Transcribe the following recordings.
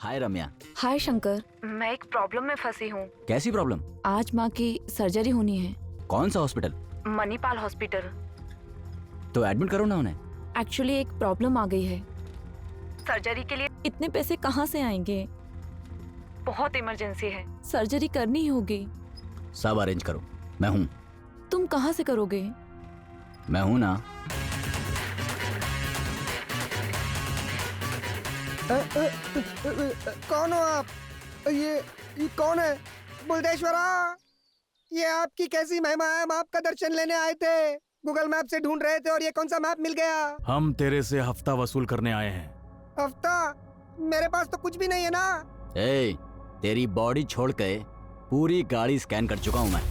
हाय रम्या। हाय शंकर, मैं एक प्रॉब्लम में फंसी हूँ। कैसी प्रॉब्लम? आज माँ की सर्जरी होनी है। कौन सा हॉस्पिटल? मणिपाल हॉस्पिटल। तो एडमिट करो ना उन्हें। एक्चुअली एक प्रॉब्लम आ गई है। सर्जरी के लिए इतने पैसे कहाँ से आएंगे? बहुत इमरजेंसी है, सर्जरी करनी ही होगी। सब अरेंज करो, मैं हूँ। तुम कहाँ से करोगे? मैं हूँ ना। कौन हो आप? ये कौन है? बुलदेश्वरा, ये आपकी कैसी महिमा है? हम आपका दर्शन लेने आए थे, गूगल मैप से ढूंढ रहे थे और ये कौन सा मैप मिल गया? हम तेरे से हफ्ता वसूल करने आए हैं। हफ्ता? मेरे पास तो कुछ भी नहीं है ना। ए, तेरी बॉडी छोड़ के पूरी गाड़ी स्कैन कर चुका हूँ मैं।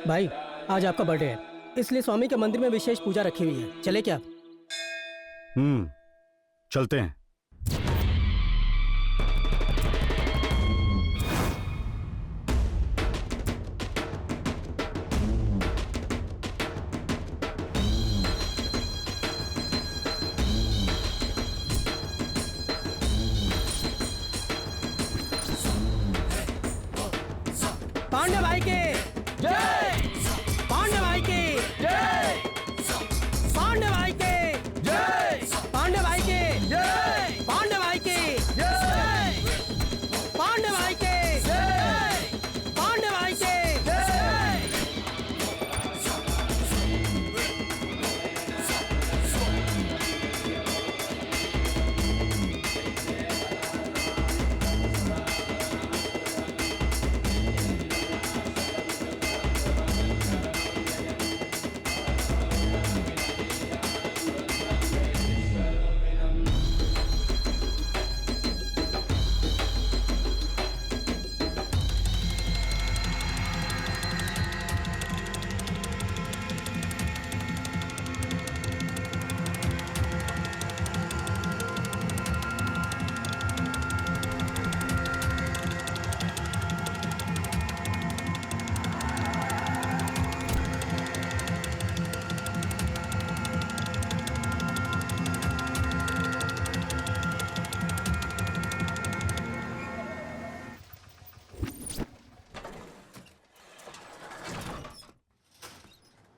भाई, आज आपका बर्थडे है, इसलिए स्वामी के मंदिर में विशेष पूजा रखी हुई है। चले क्या? चलते हैं। पांडे भाई के जय! पांडे भाई के जय! पांडे भाई के जय! पांडे भाई के जय! पांडे भाई के जय! पांडे भाई के जय! पांडे भाई के जय!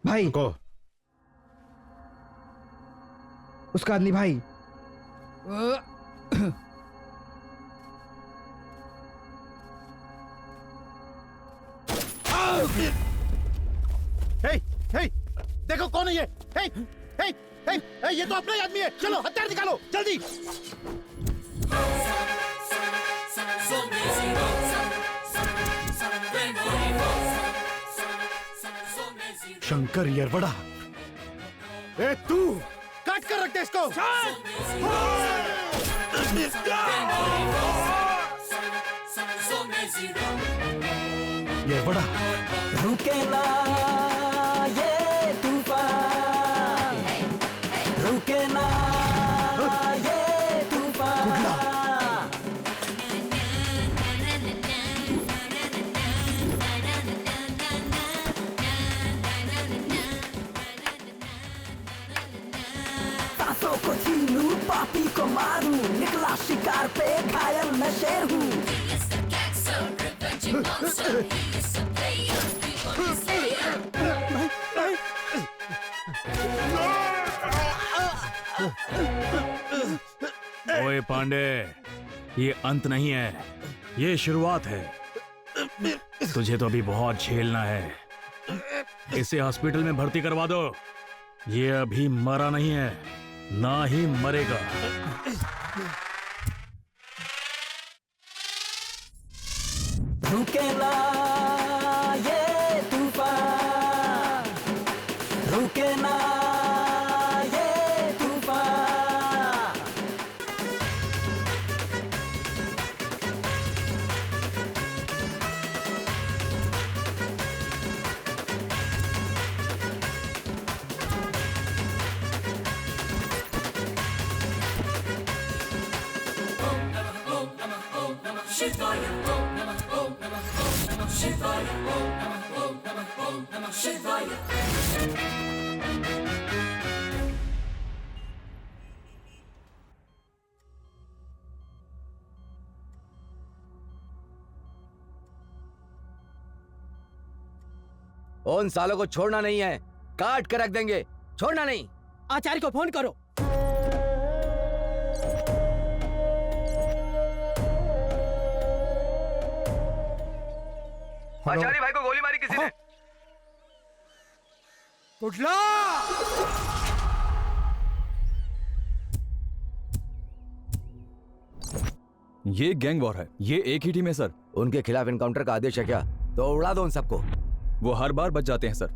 भाई को उसका आदमी भाई। हे, हे, देखो कौन है ये? हे, हे, हे, हे, ये तो अपना ही आदमी है। चलो हथियार निकालो जल्दी। शंकर येरवड़ा, ए तू काट कर रख दे इसको। येरवड़ा, रुके ना ये तूफान, रुके ना ये तूफान। सांसों को छीनूं, पापी को मारूं, निकला शिकार पे घायल मैं शेर हूँ। ओए पांडे, ये अंत नहीं है, ये शुरुआत है। तुझे तो अभी बहुत झेलना है। इसे हॉस्पिटल में भर्ती करवा दो। ये अभी मरा नहीं है, ना ही मरेगा। रुके ना ये तूफान, रुके ना ये तूफान। उन सालों को छोड़ना नहीं है, काट कर रख देंगे, छोड़ना नहीं। आचार्य को फोन करो। आचार्य भाई को गोली मारी किसी ने। कुठला ये गैंग वॉर है, ये एक ही टीम है सर। उनके खिलाफ इनकाउंटर का आदेश है क्या? तो उड़ा दो उन सबको। वो हर बार बच जाते हैं सर।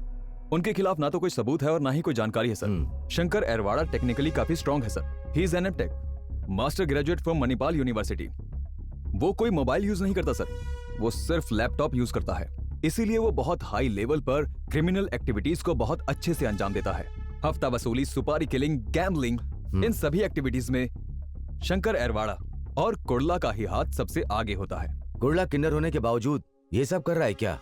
उनके खिलाफ ना तो कोई सबूत है और ना ही कोई जानकारी है सर। शंकर एरवाड़ा टेक्निकली काफी स्ट्रांग है sir. He is an MTech, master graduate from Manipal university. वो कोई मोबाइल यूज नहीं करता सर, वो सिर्फ लैपटॉप यूज करता है। इसीलिए वो बहुत हाई लेवल पर क्रिमिनल एक्टिविटीज को बहुत अच्छे से अंजाम देता है। हफ्ता वसूली, सुपारी किलिंग, गैम्बलिंग, इन सभी एक्टिविटीज में शंकर एरवाड़ा और कुर्ला का ही हाथ सबसे आगे होता है। कुर्ला किन्नर होने के बावजूद ये सब कर रहा है क्या?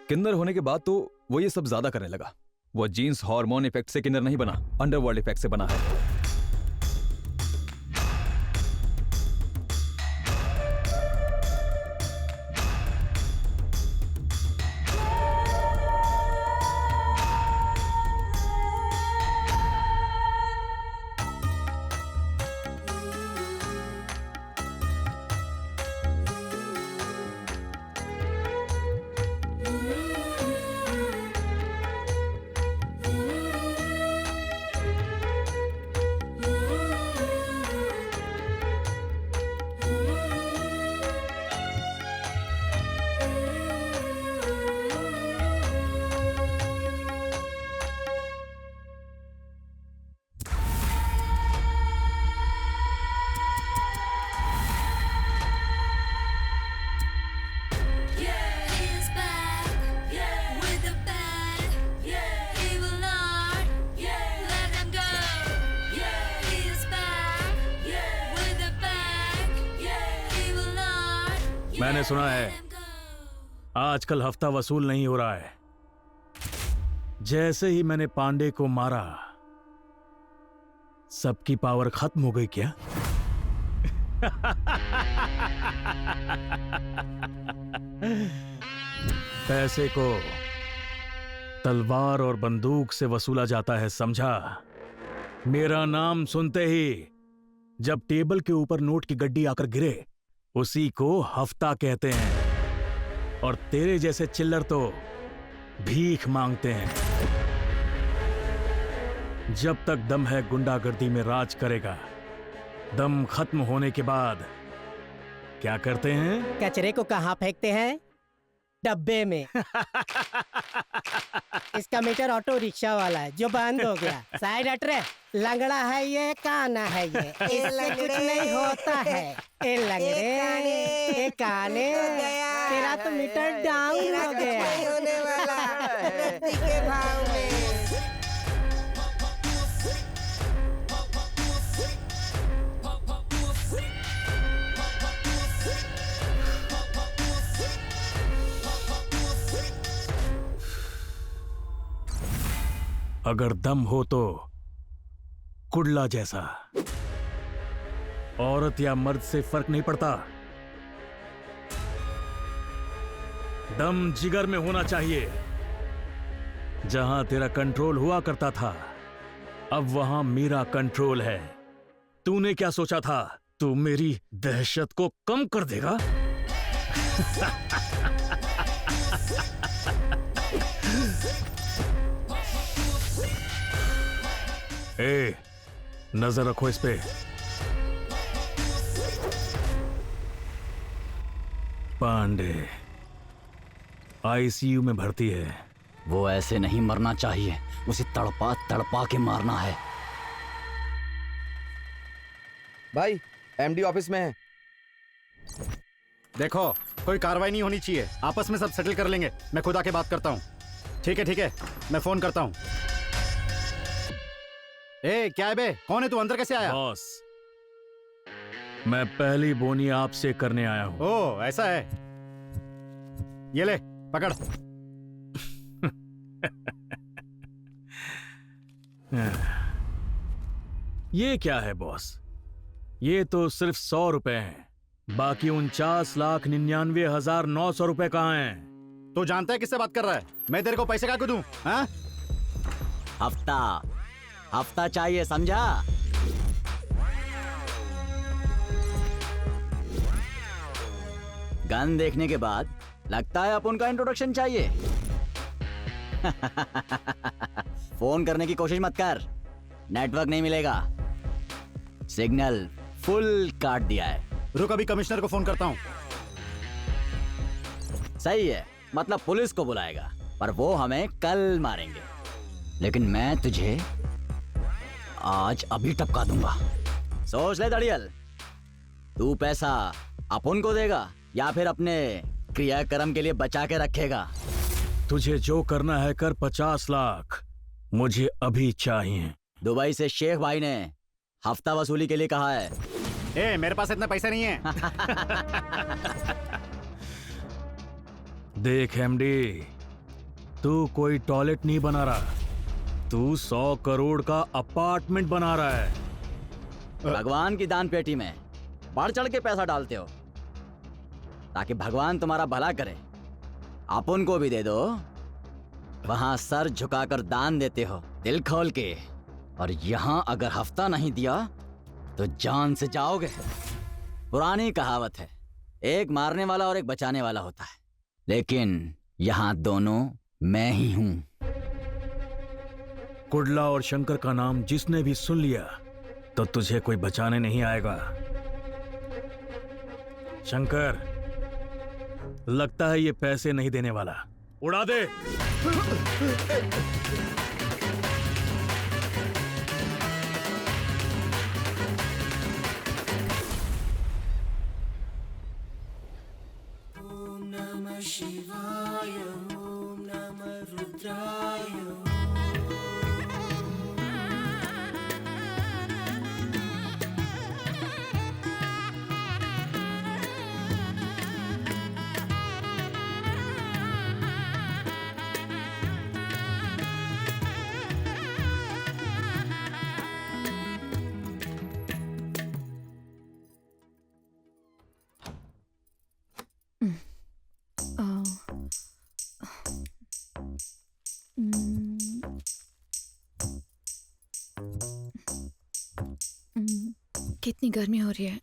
किन्नर होने के बाद तो वो ये सब ज्यादा करने लगा। वो जीन्स हार्मोन इफेक्ट से किन्नर नहीं बना, अंडरवर्ल्ड इफेक्ट से बना है। मैंने सुना है आजकल हफ्ता वसूल नहीं हो रहा है। जैसे ही मैंने पांडे को मारा, सबकी पावर खत्म हो गई क्या? पैसे को तलवार और बंदूक से वसूला जाता है, समझा? मेरा नाम सुनते ही जब टेबल के ऊपर नोट की गड्डी आकर गिरे, उसी को हफ्ता कहते हैं। और तेरे जैसे चिल्लर तो भीख मांगते हैं। जब तक दम है गुंडागर्दी में राज करेगा। दम खत्म होने के बाद क्या करते हैं? कचरे को कहाँ फेंकते हैं? डब्बे में। इसका मीटर ऑटो रिक्शा वाला है जो बंद हो गया। साइड हट रे। लंगड़ा है ये, काना है ये, इससे कुछ नहीं होता है। ए लंगड़े, ए काने, तेरा तो मीटर डाउन हो गया। होने वाला रत्ती के भाव में। अगर दम हो तो कुड़ला जैसा। औरत या मर्द से फर्क नहीं पड़ता। दम जिगर में होना चाहिए। जहां तेरा कंट्रोल हुआ करता था, अब वहां मेरा कंट्रोल है। तूने क्या सोचा था? तू मेरी दहशत को कम कर देगा? ए, नजर रखो इस पे। पांडे आईसीयू में भर्ती है। वो ऐसे नहीं मरना चाहिए, उसे तड़पा तड़पा के मारना है। भाई एमडी ऑफिस में है। देखो, कोई कार्रवाई नहीं होनी चाहिए। आपस में सब सेटल कर लेंगे। मैं खुद आके बात करता हूँ। ठीक है, मैं फोन करता हूँ। ए, क्या है बे? कौन है तू? अंदर कैसे आया? बॉस, मैं पहली बोनी आपसे करने आया हूं। ओ ऐसा है, ये ले पकड़। ये क्या है बॉस? ये तो सिर्फ 100 रुपए हैं, बाकी 49,99,900 रुपए कहाँ हैं? तू जानता है किससे बात कर रहा है? मैं तेरे को पैसे क्या दूं? हाँ? हफ्ता चाहिए, समझा? गन देखने के बाद लगता है अपन का इंट्रोडक्शन चाहिए। फोन करने की कोशिश मत कर, नेटवर्क नहीं मिलेगा। सिग्नल फुल काट दिया है। रुक, अभी कमिश्नर को फोन करता हूँ। सही है, मतलब पुलिस को बुलाएगा, पर वो हमें कल मारेंगे। लेकिन मैं तुझे आज अभी टपका दूंगा। सोच ले दड़ियल, तू पैसा अपन को देगा या फिर अपने क्रियाक्रम के लिए बचा के रखेगा? तुझे जो करना है कर। 50 लाख मुझे अभी चाहिए। दुबई से शेख भाई ने हफ्ता वसूली के लिए कहा है। ए, मेरे पास इतना पैसा नहीं है। देख एमडी, तू कोई टॉयलेट नहीं बना रहा, तू 100 करोड़ का अपार्टमेंट बना रहा है। भगवान की दान पेटी में बढ़ चढ़ के पैसा डालते हो ताकि भगवान तुम्हारा भला करे। अपन को भी दे दो, वहां सर झुकाकर दान देते हो दिल खोल के, और यहां अगर हफ्ता नहीं दिया तो जान से जाओगे। पुरानी कहावत है, एक मारने वाला और एक बचाने वाला होता है, लेकिन यहां दोनों मैं ही हूं। कुडला और शंकर का नाम जिसने भी सुन लिया तो तुझे कोई बचाने नहीं आएगा। शंकर, लगता है ये पैसे नहीं देने वाला। उड़ा दे। कितनी गर्मी हो रही है।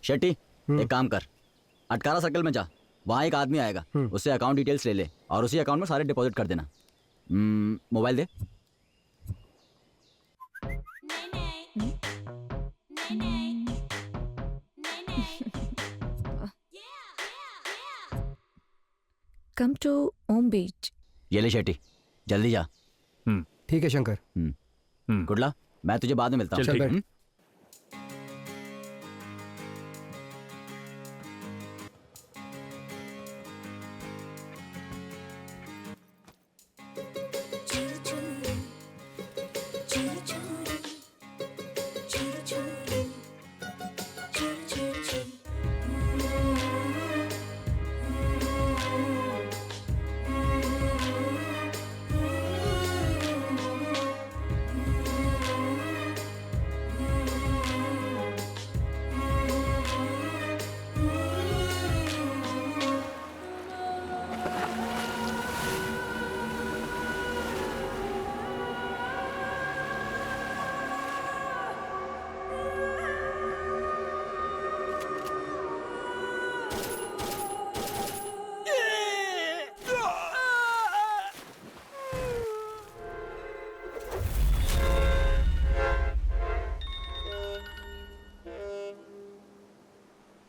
शेट्टी, एक काम कर, अटकारा सर्कल में जा, वहां एक आदमी आएगा, उससे अकाउंट डिटेल्स ले ले और उसी अकाउंट में सारे डिपॉजिट कर देना। मोबाइल दे। कम टू ओम बीच। ये ले शेट्टी, जल्दी जा। ठीक है शंकर। गुडला, मैं तुझे बाद में मिलता हूँ। चल बैठ।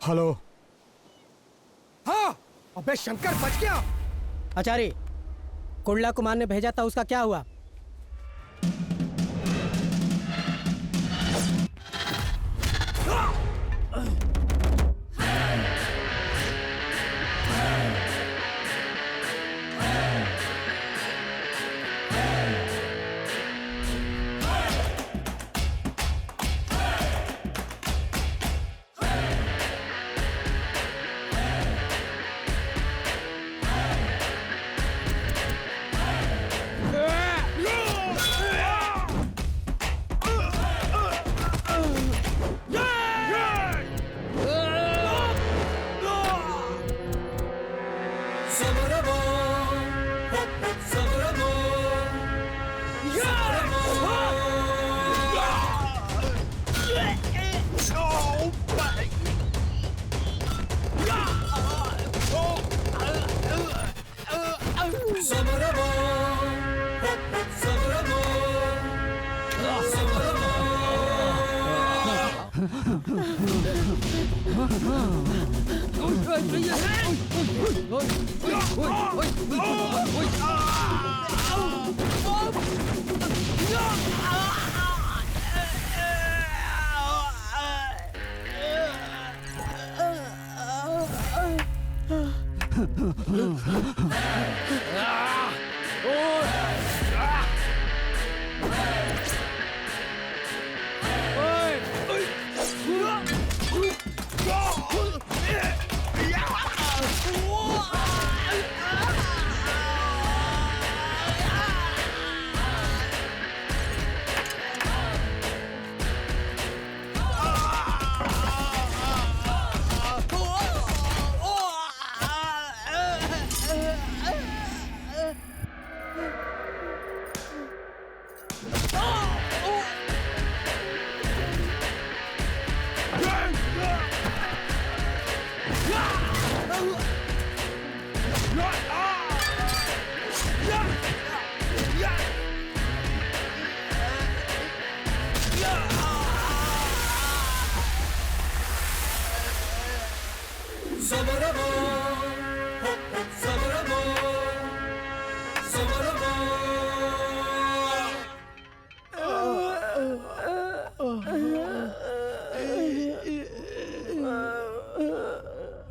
हेलो। हाँ अबे शंकर बच गया। आचार्य, कुंडला कुमार ने भेजा था, उसका क्या हुआ?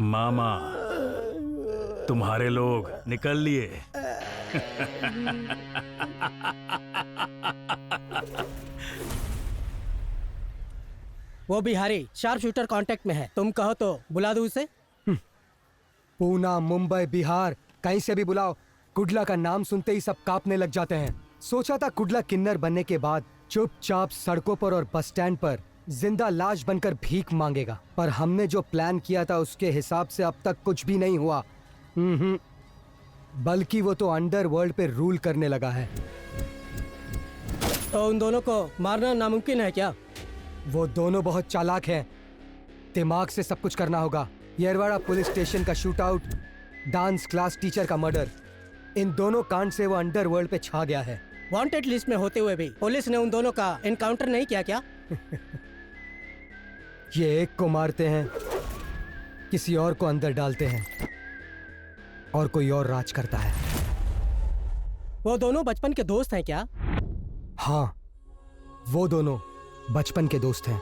मामा, तुम्हारे लोग निकल लिए। वो बिहारी शार्प शूटर कांटेक्ट में है, तुम कहो तो बुला दो उसे। पूना, मुंबई, बिहार, कहीं से भी बुलाओ, कुडला का नाम सुनते ही सब कांपने लग जाते हैं। सोचा था कुडला किन्नर बनने के बाद चुपचाप सड़कों पर और बस स्टैंड पर जिंदा लाश बनकर भीख मांगेगा, पर हमने जो प्लान किया था उसके हिसाब से अब तक कुछ भी नहीं हुआ। बल्कि वो तो अंडरवर्ल्ड पे रूल करने लगा है। तो उन दोनों को मारना नामुमकिन है क्या? वो दोनों बहुत चालाक हैं, दिमाग से सब कुछ करना होगा। येरवाड़ा पुलिस स्टेशन का shoot out, dance class teacher का मर्डर, इन दोनों कांड से वो अंडरवर्ल्ड पे छा गया है। वांटेड लिस्ट में होते हुए भी पुलिस ने उन दोनों का एनकाउंटर नहीं किया क्या? ये एक को मारते हैं, किसी और को अंदर डालते हैं, और कोई और राज करता है। वो दोनों बचपन के दोस्त हैं क्या? हाँ, वो दोनों बचपन के दोस्त हैं।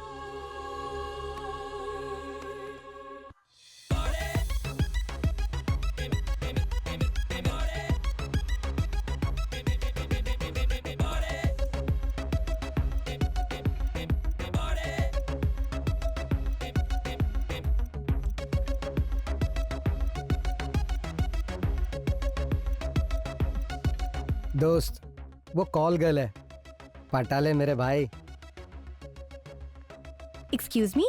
दोस्त, वो कॉल गर्ल है, पटा ले मेरे भाई। Excuse me,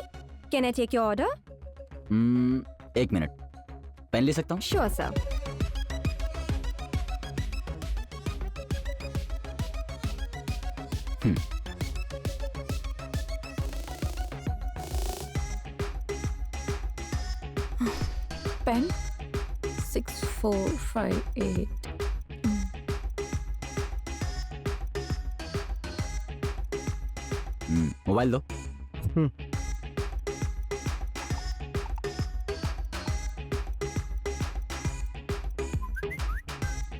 can I take your order? एक मिनट, पेन ले सकता हूँ? Sure, sir. पेन 6458। मोबाइल दो।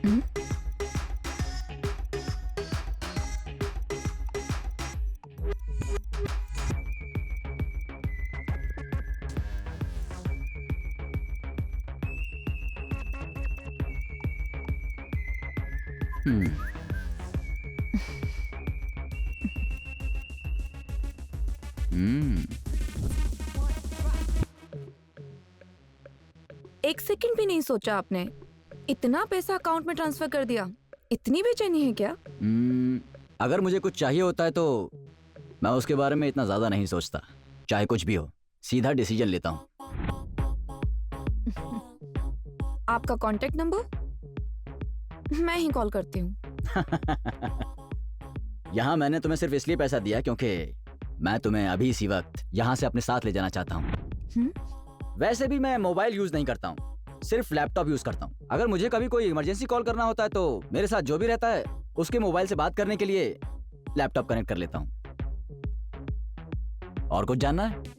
हम्म। हम्म। एक सेकंड भी नहीं सोचा आपने? इतना पैसा अकाउंट में ट्रांसफर कर दिया। इतनी बेचैनी है क्या? अगर मुझे कुछ चाहिए होता है तो मैं उसके बारे में इतना ज्यादा नहीं सोचता। चाहे कुछ भी हो, सीधा डिसीजन लेता हूँ। आपका कांटेक्ट नंबर? मैं ही कॉल करती हूँ। यहाँ मैंने तुम्हें सिर्फ इसलिए पैसा दिया क्योंकि मैं तुम्हें अभी इसी वक्त यहाँ से अपने साथ ले जाना चाहता हूँ। वैसे भी मैं मोबाइल यूज नहीं करता हूँ, सिर्फ लैपटॉप यूज करता हूँ। अगर मुझे कभी कोई इमरजेंसी कॉल करना होता है तो मेरे साथ जो भी रहता है उसके मोबाइल से बात करने के लिए लैपटॉप कनेक्ट कर लेता हूँ। और कुछ जानना है?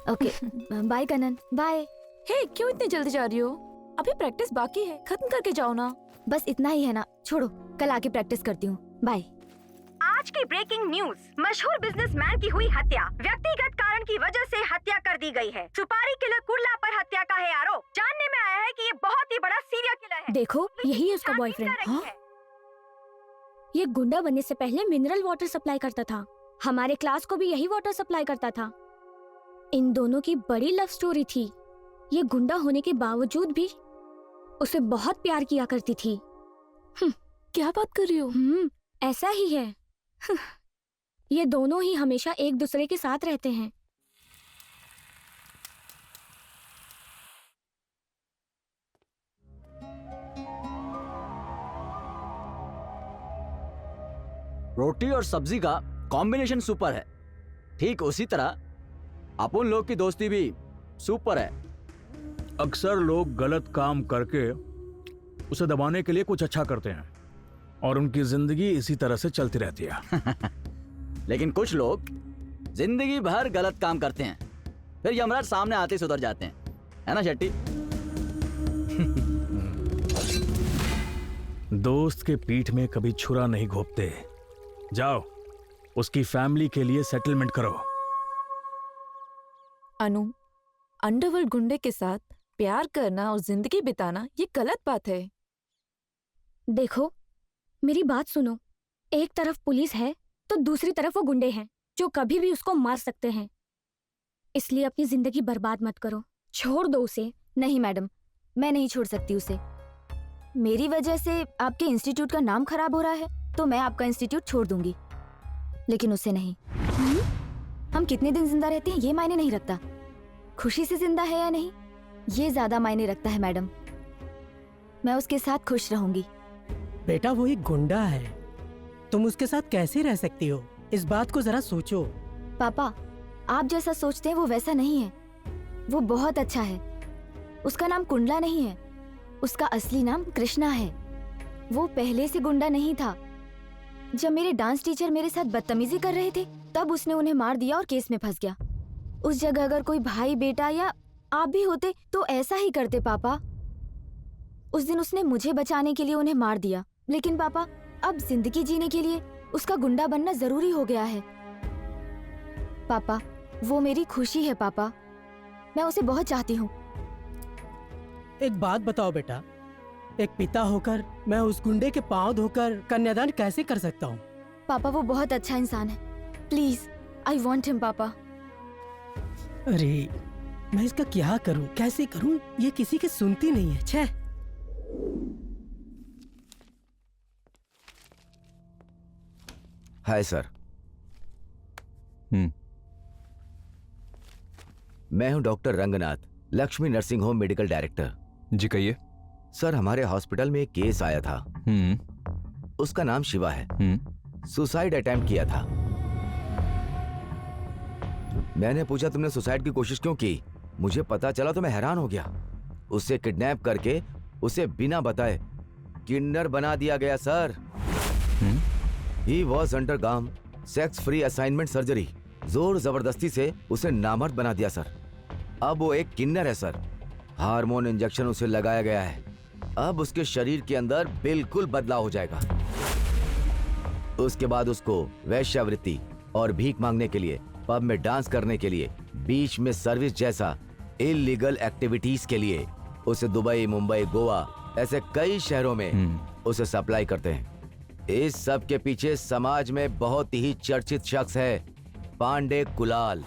Okay bye Kanan, bye. Hey, क्यों इतनी जल्दी जा रही हो? अभी प्रैक्टिस बाकी है, खत्म करके जाओ ना। बस इतना ही है ना, छोड़ो, कल आके प्रैक्टिस करती हूँ। बाय। आज की ब्रेकिंग न्यूज, मशहूर बिजनेसमैन की हुई हत्या। व्यक्तिगत कारण की वजह से हत्या कर दी गई है। सुपारी किलर कुर्ला पर हत्या का है आरोप। जानने में आया है कि ये बहुत ही बड़ा सीरियल किलर है। देखो, यही है उसका बॉयफ्रेंड। ये गुंडा बनने से पहले मिनरल वाटर सप्लाई करता था। हमारे क्लास को भी यही वाटर सप्लाई करता था। इन दोनों की बड़ी लव स्टोरी थी। ये गुंडा होने के बावजूद भी उसे बहुत प्यार किया करती थी। क्या बात कर रही हो? ऐसा ही है। ये दोनों ही हमेशा एक दूसरे के साथ रहते हैं। रोटी और सब्जी का कॉम्बिनेशन सुपर है। ठीक उसी तरह अपन लोग की दोस्ती भी सुपर है। अक्सर लोग गलत काम करके उसे दबाने के लिए कुछ अच्छा करते हैं और उनकी जिंदगी इसी तरह से चलती रहती है। लेकिन कुछ लोग जिंदगी भर गलत काम करते हैं, फिर यमराज सामने आते ही सुधर जाते हैं, है ना शेट्टी? दोस्त के पीठ में कभी छुरा नहीं घोंपते। जाओ, उसकी फैमिली के लिए सेटलमेंट करो। अनु, अंडरवर्ल्ड गुंडे के साथ प्यार करना और जिंदगी बिताना ये गलत बात है। देखो, मेरी बात सुनो। एक तरफ पुलिस है तो दूसरी तरफ वो गुंडे हैं जो कभी भी उसको मार सकते हैं। इसलिए अपनी जिंदगी बर्बाद मत करो। छोड़ दो उसे। नहीं मैडम, मैं नहीं छोड़ सकती उसे। मेरी वजह से आपके इंस्टीट्यूट का नाम खराब हो रहा है तो मैं आपका इंस्टीट्यूट छोड़ दूंगी, लेकिन उसे नहीं। हम कितने दिन जिंदा रहते हैं ये मायने नहीं रखता, खुशी से जिंदा है या नहीं ये ज्यादा मायने रखता है मैडम। मैं उसके साथ खुश रहूंगी। बेटा, वो एक गुंडा है, तुम उसके साथ कैसे रह सकती हो? इस बात को जरा सोचो। पापा, आप जैसा सोचते हैं वो वैसा नहीं है। वो बहुत अच्छा है। उसका नाम कुंडला नहीं है, उसका असली नाम कृष्णा है। वो पहले से गुंडा नहीं था। जब मेरे डांस टीचर मेरे साथ बदतमीजी कर रहे थे तब उसने उन्हें मार दिया और केस में फंस गया। उस जगह अगर कोई भाई बेटा या आप भी होते तो ऐसा ही करते पापा। उस दिन उसने मुझे बचाने के लिए उन्हें मार दिया, लेकिन पापा अब जिंदगी जीने के लिए उसका गुंडा बनना जरूरी हो गया है। पापा, वो मेरी खुशी है पापा, मैं उसे बहुत चाहती हूँ। एक बात बताओ बेटा, एक पिता होकर मैं उस गुंडे के पांव धोकर कन्यादान कैसे कर सकता हूँ? पापा वो बहुत अच्छा इंसान है। प्लीज, आई वॉन्ट हिम पापा। अरे मैं इसका क्या करूं, कैसे करूं? ये किसी की सुनती नहीं है। छे। Hi sir. मैं हूं doctor Ranganath, Lakshmi nursing home medical director. जी कहिए। सर, हमारे हॉस्पिटल में एक केस आया था। उसका नाम शिवा है। सुसाइड अटेम्प्ट किया था। मैंने पूछा तुमने सुसाइड की कोशिश क्यों की? मुझे पता चला तो मैं हैरान हो गया। उसे किडनैप करके उसे बिना बताए किन्नर बना दिया गया sir. He was undergone sex free assignment surgery. जोर जबरदस्ती से उसे नामर्द बना दिया सर। अब वो एक किन्नर है सर। हार्मोन इंजेक्शन उसे लगाया गया है। अब उसके शरीर के अंदर बिल्कुल बदलाव हो जाएगा। उसके बाद उसको वैश्यावृत्ति और भीख मांगने के लिए, पब में डांस करने के लिए, बीच में सर्विस जैसा इलीगल एक्टिविटीज के लिए उसे दुबई, मुंबई, गोवा ऐसे कई शहरों में उसे सप्लाई करते हैं। इस सब के पीछे समाज में बहुत ही चर्चित शख्स है पांडे कुलाल।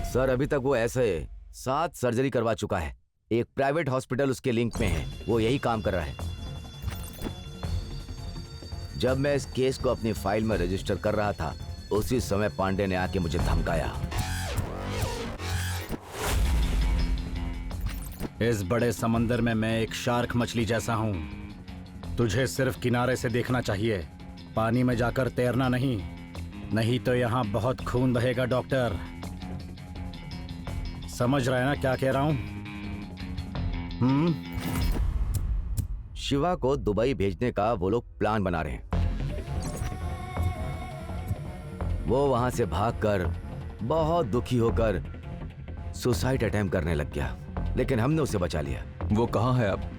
सर, अभी तक वो ऐसे 7 सर्जरी करवा चुका है। एक प्राइवेट हॉस्पिटल उसके लिंक में है, वो यही काम कर रहा है। जब मैं इस केस को अपनी फाइल में रजिस्टर कर रहा था, उसी समय पांडे ने आके मुझे धमकाया। इस बड़े समंदर में मैं एक शार्क मछली जैसा हूं। तुझे सिर्फ किनारे से देखना चाहिए, पानी में जाकर तैरना नहीं। नहीं तो यहाँ बहुत खून बहेगा डॉक्टर। समझ रहा है ना क्या कह रहा हूं? शिवा को दुबई भेजने का वो लोग प्लान बना रहे हैं। वो वहां से भागकर बहुत दुखी होकर सुसाइड अटेम्प्ट करने लग गया, लेकिन हमने उसे बचा लिया। वो कहाँ है अब?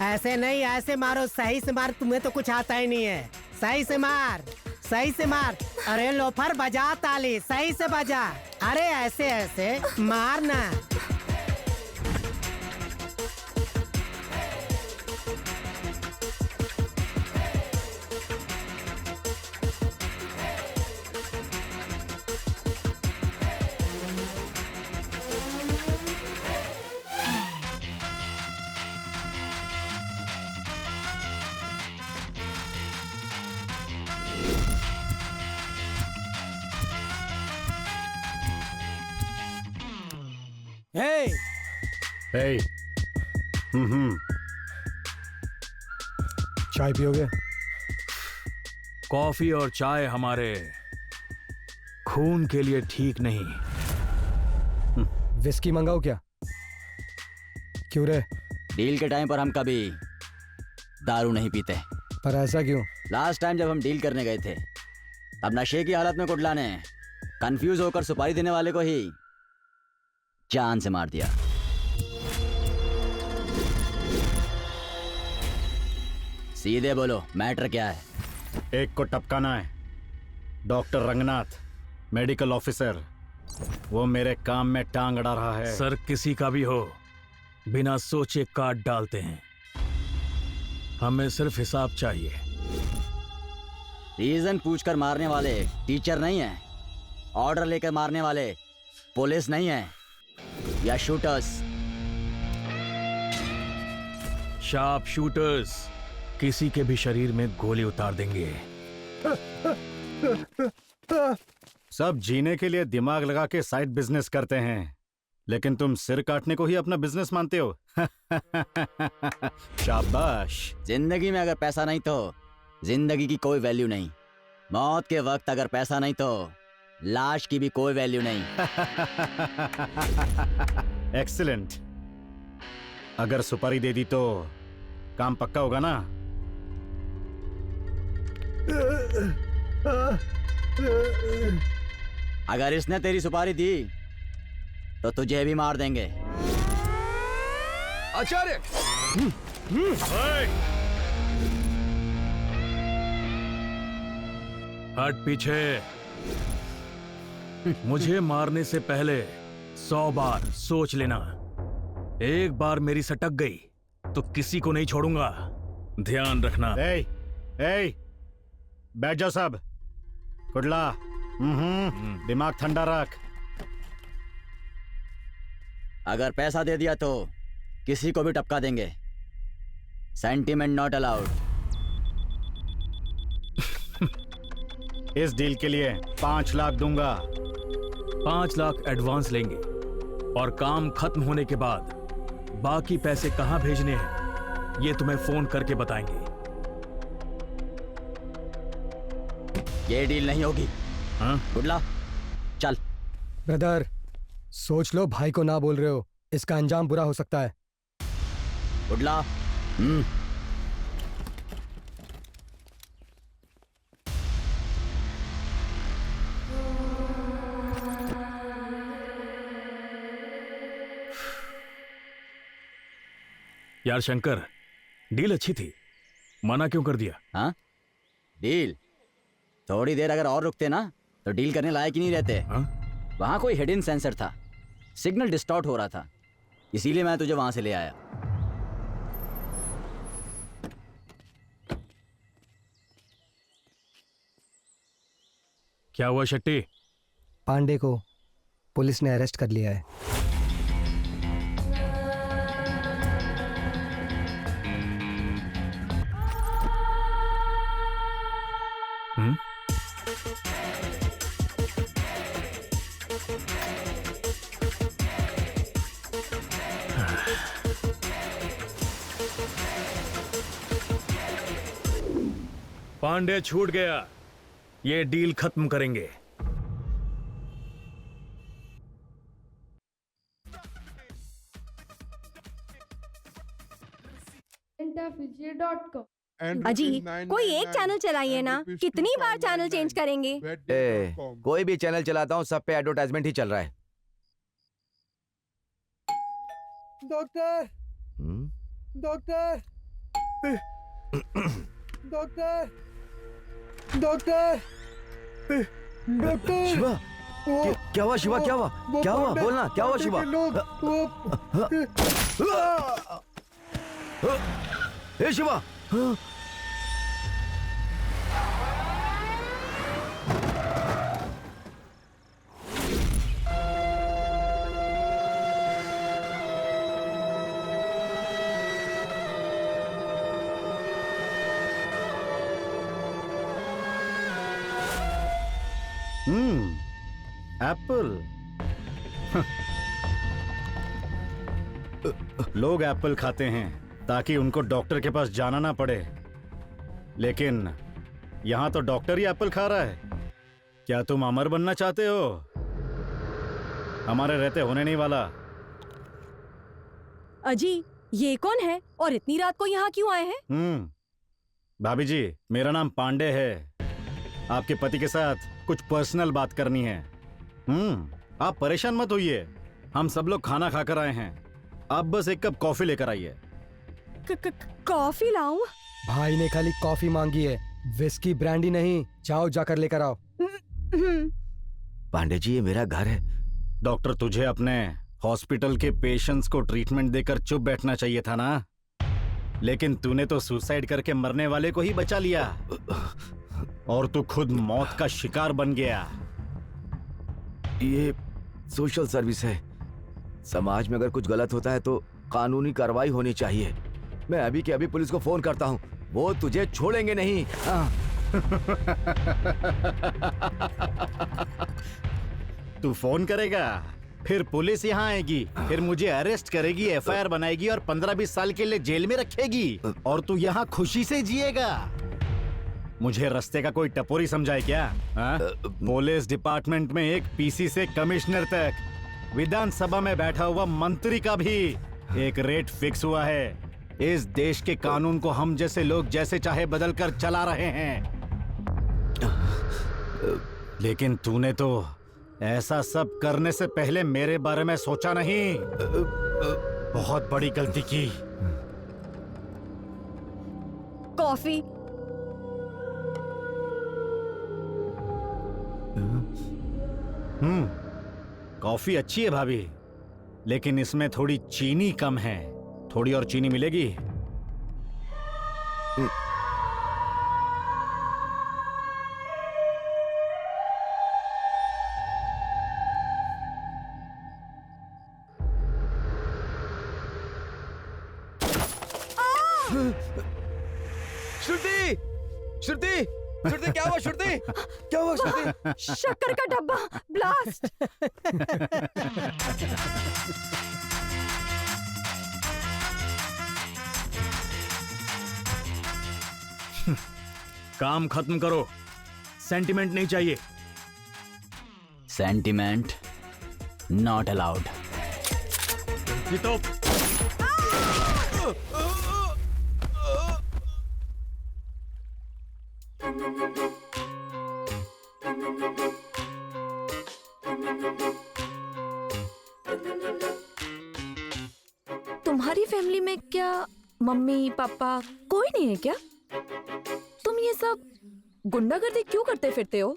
ऐसे नहीं, ऐसे मारो, सही से मार। तुम्हें तो कुछ आता ही नहीं है। सही से मार, सही से मार। अरे लोफर, बजा ताली, सही से बजा। अरे ऐसे ऐसे मारना। हे, चाय पियोगे? कॉफी और चाय हमारे खून के लिए ठीक नहीं। विस्की मंगाओ क्या? क्यों रे? डील के टाइम पर हम कभी दारू नहीं पीते। पर ऐसा क्यों? लास्ट टाइम जब हम डील करने गए थे, तब नशे की हालत में कुडला ने कंफ्यूज होकर सुपारी देने वाले को ही जान से मार दिया। सीधे बोलो, मैटर क्या है? एक को टपकाना है। डॉक्टर रंगनाथ, मेडिकल ऑफिसर, वो मेरे काम में टांग अड़ा रहा है। सर, किसी का भी हो, बिना सोचे काट डालते हैं। हमें सिर्फ हिसाब चाहिए। रीजन पूछकर मारने वाले टीचर नहीं है, ऑर्डर लेकर मारने वाले पुलिस नहीं है या शूटर्स। शार्प शूटर्स किसी के भी शरीर में गोली उतार देंगे। सब जीने के लिए दिमाग लगा के साइड बिजनेस करते हैं, लेकिन तुम सिर काटने को ही अपना बिजनेस मानते हो। शाबाश। जिंदगी में अगर पैसा नहीं तो जिंदगी की कोई वैल्यू नहीं। मौत के वक्त अगर पैसा नहीं तो लाश की भी कोई वैल्यू नहीं। एक्सीलेंट। अगर सुपारी दे दी तो काम पक्का होगा ना? अगर इसने तेरी सुपारी दी तो तुझे भी मार देंगे। आचार्य! हट पीछे। मुझे मारने से पहले 100 बार सोच लेना। एक बार मेरी सटक गई तो किसी को नहीं छोड़ूंगा, ध्यान रखना। बैठ जाओ सब। कुडला, दिमाग ठंडा रख। अगर पैसा दे दिया तो किसी को भी टपका देंगे। Sentiment not allowed. इस डील के लिए 5 लाख दूंगा। 5 लाख एडवांस लेंगे और काम खत्म होने के बाद बाकी पैसे कहां भेजने हैं ये तुम्हें फोन करके बताएंगे। ये डील नहीं होगी। हाँ? गुडला चल। ब्रदर, सोच लो, भाई को ना बोल रहे हो, इसका अंजाम बुरा हो सकता है। गुडला। यार शंकर, डील अच्छी थी, मना क्यों कर दिया? हाँ, डील थोड़ी देर अगर और रुकते ना तो डील करने लायक ही नहीं रहते। हाँ? वहां कोई हिडन सेंसर था, सिग्नल डिस्टॉर्ट हो रहा था, इसीलिए मैं तुझे वहां से ले आया। क्या हुआ शेट्टी? पांडे को पुलिस ने अरेस्ट कर लिया है। पांडे छूट गया, ये डील खत्म करेंगे। अजी, कोई एक चैनल चलाइए ना, कितनी बार चैनल चेंज करेंगे? कोई भी चैनल चलाता हूँ, सब पे एडवर्टाइजमेंट ही चल रहा है। Doctor, doctor, doctor, doctor, doctor. Shiva, क्या हुआ शिवा? क्या हुआ? क्या हुआ? बोलना, क्या हुआ शिवा? हे शिवा! एप्पल। लोग एप्पल खाते हैं ताकि उनको डॉक्टर के पास जाना ना पड़े, लेकिन यहां तो डॉक्टर ही एप्पल खा रहा है। क्या तुम अमर बनना चाहते हो? हमारे रहते होने नहीं वाला। अजी, ये कौन है और इतनी रात को यहाँ क्यों आए हैं? भाभी जी, मेरा नाम पांडे है। आपके पति के साथ कुछ पर्सनल बात करनी है। आप परेशान मत होइए, हम सब लोग खाना खाकर आए हैं। आप बस एक कप कॉफी लेकर आइए। कॉफी लाऊं? भाई ने खाली कॉफी मांगी है, विस्की ब्रांडी नहीं। जाओ, जाकर लेकर आओ। पांडे जी, ये मेरा घर है। डॉक्टर, तुझे अपने हॉस्पिटल के पेशेंट्स को ट्रीटमेंट देकर चुप बैठना चाहिए था ना, लेकिन तूने तो सुसाइड करके मरने वाले को ही बचा लिया और तू खुद मौत का शिकार बन गया। ये सोशल सर्विस है। समाज में अगर कुछ गलत होता है तो कानूनी कार्रवाई होनी चाहिए। मैं अभी के अभी पुलिस को फोन करता हूँ, वो तुझे छोड़ेंगे नहीं। तू फोन करेगा, फिर पुलिस यहाँ आएगी, फिर मुझे अरेस्ट करेगी, एफआईआर बनाएगी और 15-20 साल के लिए जेल में रखेगी, और तू यहाँ खुशी से जिएगा। मुझे रास्ते का कोई टपोरी समझाए क्या? पुलिस डिपार्टमेंट में एक पीसी से कमिश्नर तक, विधानसभा में बैठा हुआ मंत्री का भी एक रेट फिक्स हुआ है। इस देश के कानून को हम जैसे लोग जैसे चाहे बदल कर चला रहे हैं। लेकिन तूने तो ऐसा सब करने से पहले मेरे बारे में सोचा नहीं। बहुत बड़ी गलती की। कॉफी। कॉफी अच्छी है भाभी, लेकिन इसमें थोड़ी चीनी कम है। थोड़ी और चीनी मिलेगी? श्रुति, श्रुति, श्रुति, क्या हुआ श्रुति? क्या हुआ श्रुति? शक्कर का डब्बा ब्लास्ट। काम खत्म करो, सेंटिमेंट नहीं चाहिए। Sentiment not allowed. ये तो तुम्हारी फैमिली में क्या मम्मी पापा कोई नहीं है क्या? तुम ये सब गुंडागर्दी क्यों करते फिरते हो?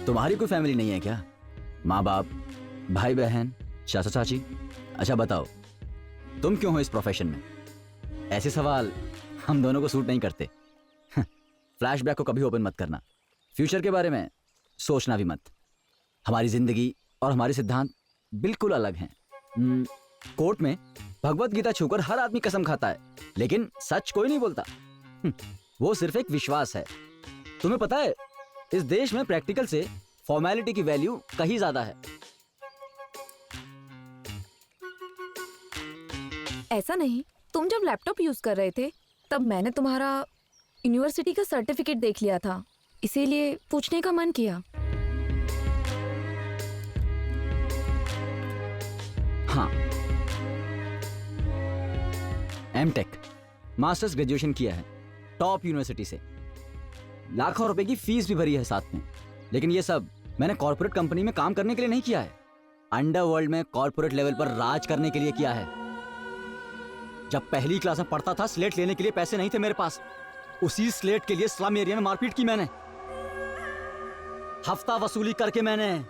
तुम्हारी कोई फैमिली नहीं है क्या? माँ बाप, भाई बहन, चाचा चाची? अच्छा बताओ, तुम क्यों हो इस प्रोफेशन में? ऐसे सवाल हम दोनों को सूट नहीं करते। फ्लैशबैक को कभी ओपन मत करना, फ्यूचर के बारे में सोचना भी मत। हमारी जिंदगी और हमारे सिद्धांत बिल्कुल अलग हैं। कोर्ट में भगवत गीता छूकर हर आदमी कसम खाता है, लेकिन सच कोई नहीं बोलता। वो सिर्फ एक विश्वास है। तुम्हें पता है, इस देश में प्रैक्टिकल से फॉर्मेलिटी की वैल्यू कहीं ज्यादा है। ऐसा नहीं, तुम जब लैपटॉप यूज कर रहे थे तब मैंने तुम्हारा यूनिवर्सिटी का सर्टिफिकेट देख लिया था, इसीलिए पूछने का मन किया। हाँ, एमटेक मास्टर्स ग्रेजुएशन किया है टॉप यूनिवर्सिटी से। लाखों रुपए की फीस भी भरी है साथ में। लेकिन ये सब मैंने कॉर्पोरेट कंपनी में काम करने के लिए नहीं किया है, अंडरवर्ल्ड में कॉर्पोरेट लेवल पर राज करने के लिए किया है। जब पहली क्लास में पढ़ता था, स्लेट लेने के लिए पैसे नहीं थे मेरे पास। उसी स्लेट के लिए स्लम एरिया में मारपीट की मैंने। हफ्ता वसूली करके मैंने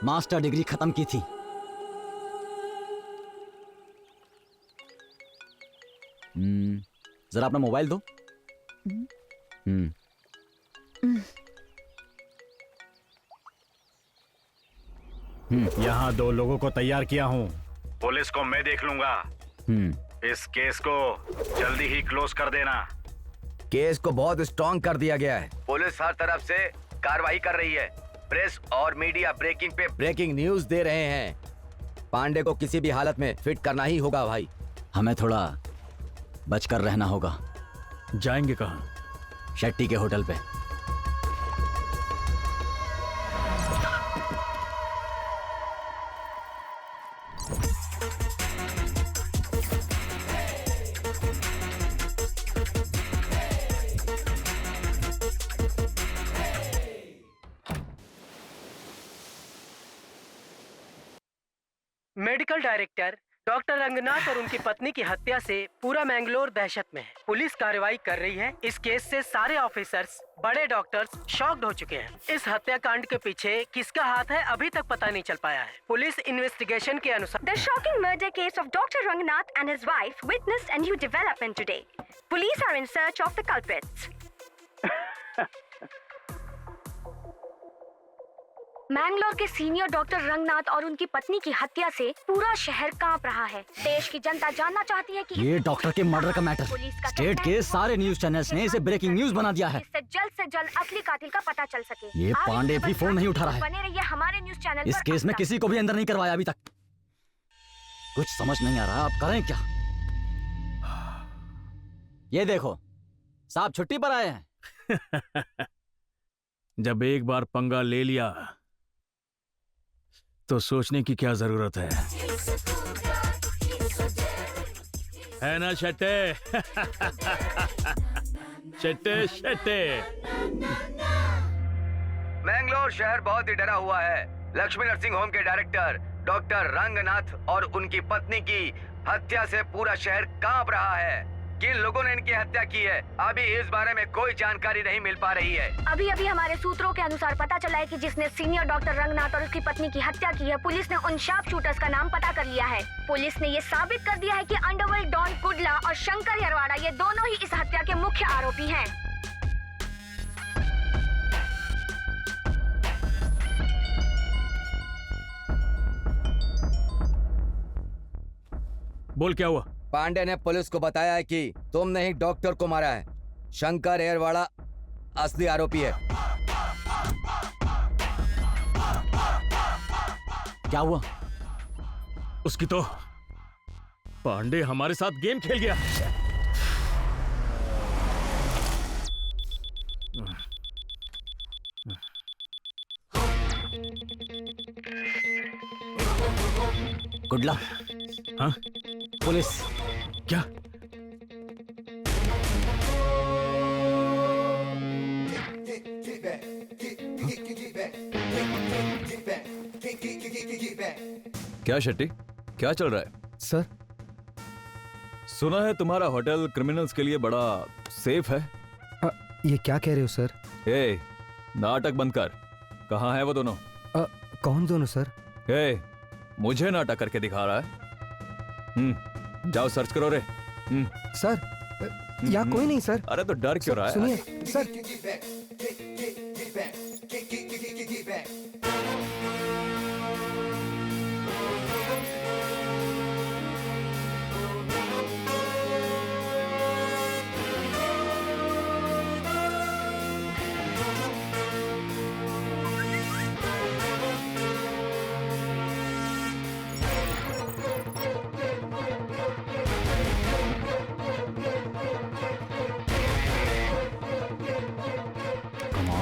मास्टर डिग्री खत्म की थी। जरा अपना मोबाइल दो। यहाँ 2 लोगों को तैयार किया हूँ। पुलिस को मैं देख लूंगा। इस केस को जल्दी ही क्लोज कर देना। केस को बहुत स्ट्रॉन्ग कर दिया गया है। पुलिस हर तरफ से कार्रवाई कर रही है। प्रेस और मीडिया ब्रेकिंग पे ब्रेकिंग न्यूज दे रहे हैं। पांडे को किसी भी हालत में फिट करना ही होगा भाई। हमें थोड़ा बचकर रहना होगा। जाएंगे कहाँ? शेट्टी के होटल पे। मेडिकल डायरेक्टर डॉक्टर रंगनाथ और उनकी पत्नी की हत्या से पूरा मैंगलोर दहशत में है। पुलिस कार्रवाई कर रही है। इस केस से सारे ऑफिसर्स, बड़े डॉक्टर्स शॉक्ड हो चुके हैं। इस हत्याकांड के पीछे किसका हाथ है अभी तक पता नहीं चल पाया है। पुलिस इन्वेस्टिगेशन के अनुसार The shocking murder case of Dr. Rangnath and his wife witnessed a new development today. Police are in search of the culprits. Mangalore के सीनियर डॉक्टर रंगनाथ और उनकी पत्नी की हत्या से पूरा शहर कांप रहा है। देश की जनता जानना चाहती है कि ये डॉक्टर के मर्डर का मैटर स्टेट के सारे न्यूज चैनल्स ने इसे ब्रेकिंग न्यूज बना दिया है। इससे जल्द असली कातिल का पता चल सके। ये आप पांडे इसके भी बस फोन नहीं उठा रहा है। बने रहिए हमारे न्यूज चैनल इस पर। केस में अब किसी को भी अंदर नहीं करवाया अभी तक। कुछ समझ नहीं आ रहा, अब करें क्या? ये देखो, साहब छुट्टी पर आए हैं। जब एक बार पंगा ले लिया तो सोचने की क्या जरूरत है ना शेट्टे? शेट्टे शेट्टे। मैंगलोर शहर बहुत ही डरा हुआ है। लक्ष्मी नर्सिंग होम के डायरेक्टर डॉक्टर रंगनाथ और उनकी पत्नी की हत्या से पूरा शहर कांप रहा है। किन लोगों ने इनकी हत्या की है, अभी इस बारे में कोई जानकारी नहीं मिल पा रही है। अभी हमारे सूत्रों के अनुसार पता चला है कि जिसने सीनियर डॉक्टर रंगनाथ और उसकी पत्नी की हत्या की है, पुलिस ने उन शार्प शूटर्स का नाम पता कर लिया है। पुलिस ने ये साबित कर दिया है कि अंडरवर्ल्ड डॉन कुडला और शंकर यरवाड़ा ये दोनों ही इस हत्या के मुख्य आरोपी हैं। बोल क्या हुआ? पांडे ने पुलिस को बताया है कि तुमने ही डॉक्टर को मारा है। शंकर एयरवाड़ा असली आरोपी है। क्या हुआ? उसकी तो पांडे हमारे साथ गेम खेल गया। गुडला। हाँ? पुलिस। क्या? क्या शेट्टी, क्या चल रहा है? सर, सुना है तुम्हारा होटल क्रिमिनल्स के लिए बड़ा सेफ है। ये क्या कह रहे हो सर? ए, नाटक बंद कर। कहाँ है वो दोनों? कौन दोनों सर? ए, मुझे नाटक करके दिखा रहा है। जाओ सर्च करो रे। सर, यहाँ कोई नहीं सर। अरे तो डर क्यों रहा है? सुनिए sir.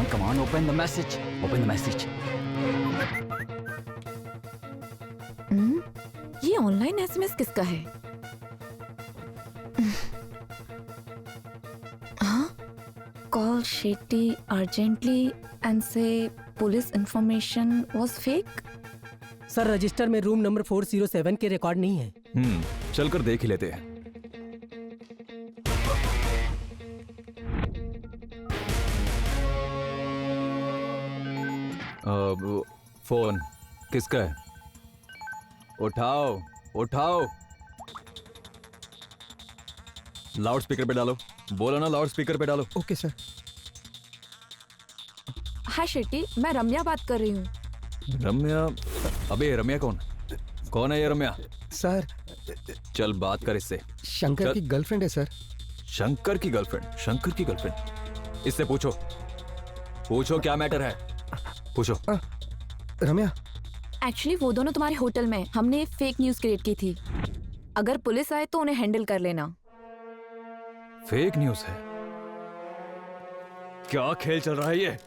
Come on, open the message. Open the message. ये ऑनलाइन एसएमएस किसका है? Call Shetty urgently and say police information was fake. Sir register में रूम नंबर 407 के रिकॉर्ड नहीं है। चलकर देख ही लेते हैं। फोन किसका है? उठाओ उठाओ। लाउड स्पीकर पे डालो। बोलो ना, लाउड स्पीकर पे डालो। Okay sir. हाय शेट्टी, मैं रम्या बात कर रही हूँ। रम्या? अबे रम्या कौन? कौन है ये रम्या? सर, चल बात कर इससे। शंकर की गर्लफ्रेंड है सर। शंकर की गर्लफ्रेंड? शंकर की गर्लफ्रेंड? इससे पूछो, पूछो क्या मैटर है, पूछो। रम्या, एक्चुअली वो दोनों तुम्हारे होटल में हमने फेक न्यूज क्रिएट की थी। अगर पुलिस आए तो उन्हें हैंडल कर लेना। फेक न्यूज है? क्या खेल चल रहा है ये?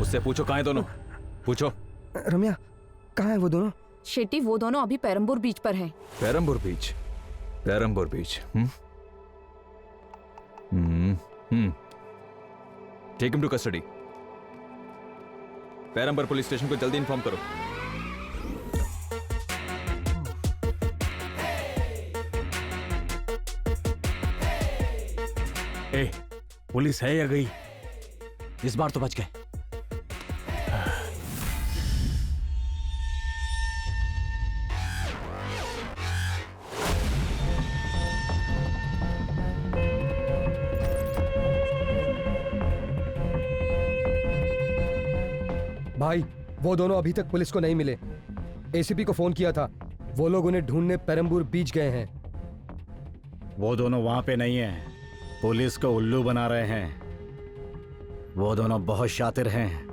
उससे पूछो कहाँ है दोनों, पूछो। रम्या, कहाँ है वो दोनों? शेट्टी, वो दोनों अभी पेरम्बूर बीच पर हैं। Perambur beach? Perambur beach? Take him to custody. Perambur police station को जल्दी इन्फॉर्म करो। ए, पुलिस है या गई? इस बार तो बच गए। भाई, वो दोनों अभी तक पुलिस को नहीं मिले। एसीपी को फोन किया था, वो लोग उन्हें ढूंढने पेरम्बूर बीच गए हैं। वो दोनों वहां पे नहीं हैं, पुलिस को उल्लू बना रहे हैं। वो दोनों बहुत शातिर हैं।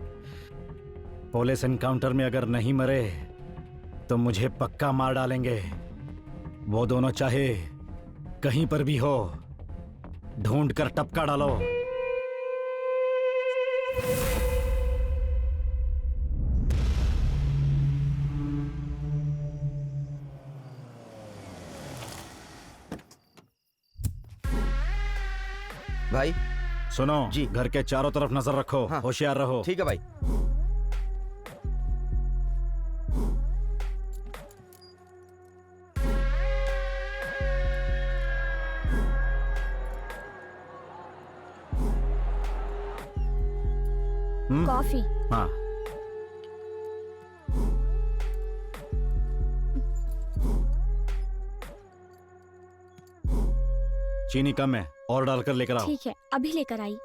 पुलिस एनकाउंटर में अगर नहीं मरे तो मुझे पक्का मार डालेंगे। वो दोनों चाहे कहीं पर भी हो, ढूंढ कर टपका डालो। भाई सुनो जी। घर के चारों तरफ नजर रखो, हाँ। होशियार रहो। ठीक है भाई। कॉफी। हाँ। चीनी कम है, और डालकर लेकर आओ। ठीक है, अभी लेकर आई।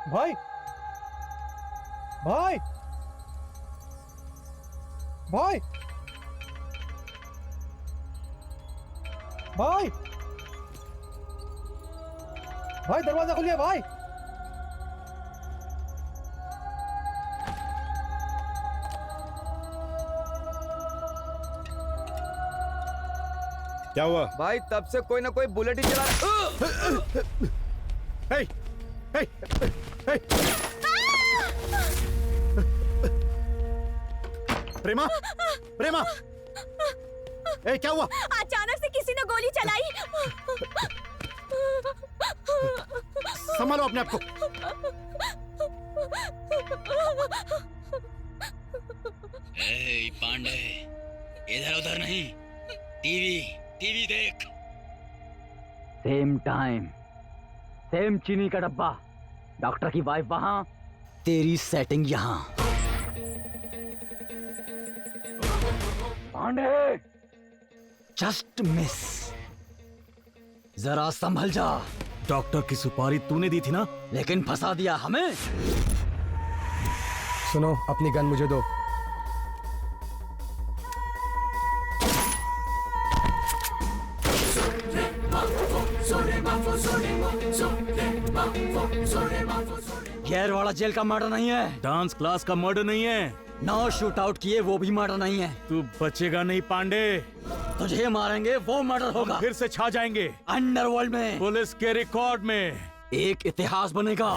भाई भाई भाई भाई भाई दरवाजा खोलिए भाई। क्या हुआ? भाई तब से कोई ना कोई बुलेट ही चला। हे, हे, हे। प्रेमा, प्रेमा, ए, क्या हुआ? अचानक से किसी ने गोली चलाई। संभालो अपने आप को। ए पांडे, इधर उधर नहीं, टीवी टीवी देख। सेम टाइम, सेम चीनी का डब्बा, डॉक्टर की वाइफ वहां, तेरी सेटिंग यहां। पांडे, जस्ट मिस, जरा संभल जा। डॉक्टर की सुपारी तूने दी थी ना? लेकिन फंसा दिया हमें। सुनो, अपनी गन मुझे दो। गैरवाड़ा जेल का मर्डर नहीं है, डांस क्लास का मर्डर नहीं है, 9 शूट आउट किए वो भी मर्डर नहीं है। तू बचेगा नहीं पांडे। तुझे मारेंगे वो मर्डर होगा। फिर से छा जाएंगे अंडरवर्ल्ड में, पुलिस के रिकॉर्ड में। एक इतिहास बनेगा।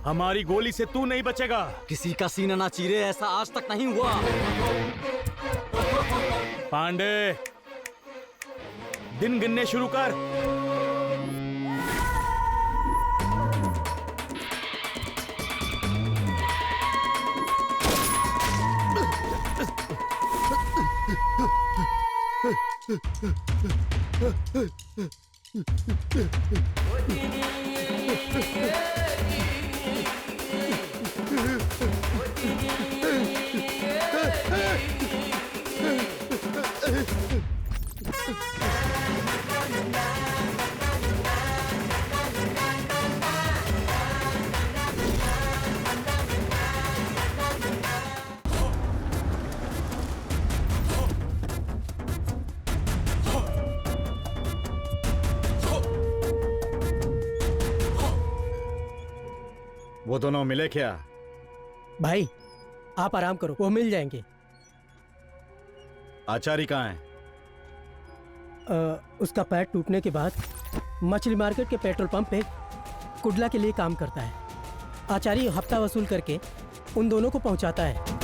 हमारी गोली से तू नहीं बचेगा। किसी का सीना ना चीरे, ऐसा आज तक नहीं हुआ। पांडे, दिन गिनने शुरू कर। वो दोनों मिले क्या? भाई आप आराम करो, वो मिल जाएंगे। आचार्य कहाँ है? उसका पैर टूटने के बाद मछली मार्केट के पेट्रोल पंप पे कुडला के लिए काम करता है। आचार्य हफ्ता वसूल करके उन दोनों को पहुंचाता है।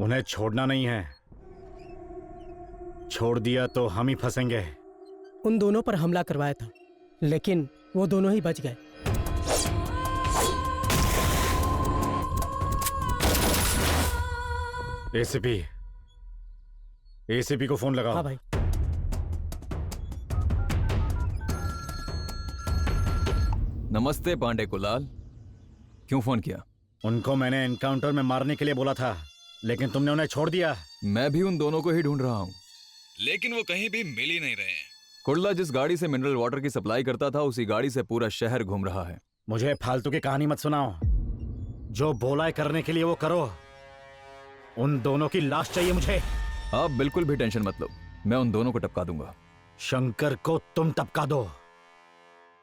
उन्हें छोड़ना नहीं है, छोड़ दिया तो हम ही फंसेंगे। उन दोनों पर हमला करवाया था, लेकिन वो दोनों ही बच गए। एसीपी, एसीपी को फोन लगाओ। हाँ भाई। नमस्ते पांडे कुलाल, क्यों फोन किया? उनको मैंने एनकाउंटर में मारने के लिए बोला था, लेकिन तुमने उन्हें छोड़ दिया। मैं भी उन दोनों को ही ढूंढ रहा हूँ, लेकिन वो कहीं भी मिल ही नहीं रहे हैं। कुल्ला जिस गाड़ी से मिनरल वाटर की सप्लाई करता था, उसी गाड़ी से पूरा शहर घूम रहा है। मुझे फालतू की कहानी मत सुनाओ। जो बोला है करने के लिए वो करो। उन दोनों की लाश चाहिए मुझे। आप बिल्कुल भी टेंशन मत लो, मैं उन दोनों को टपका दूंगा। शंकर को तुम टपका दो।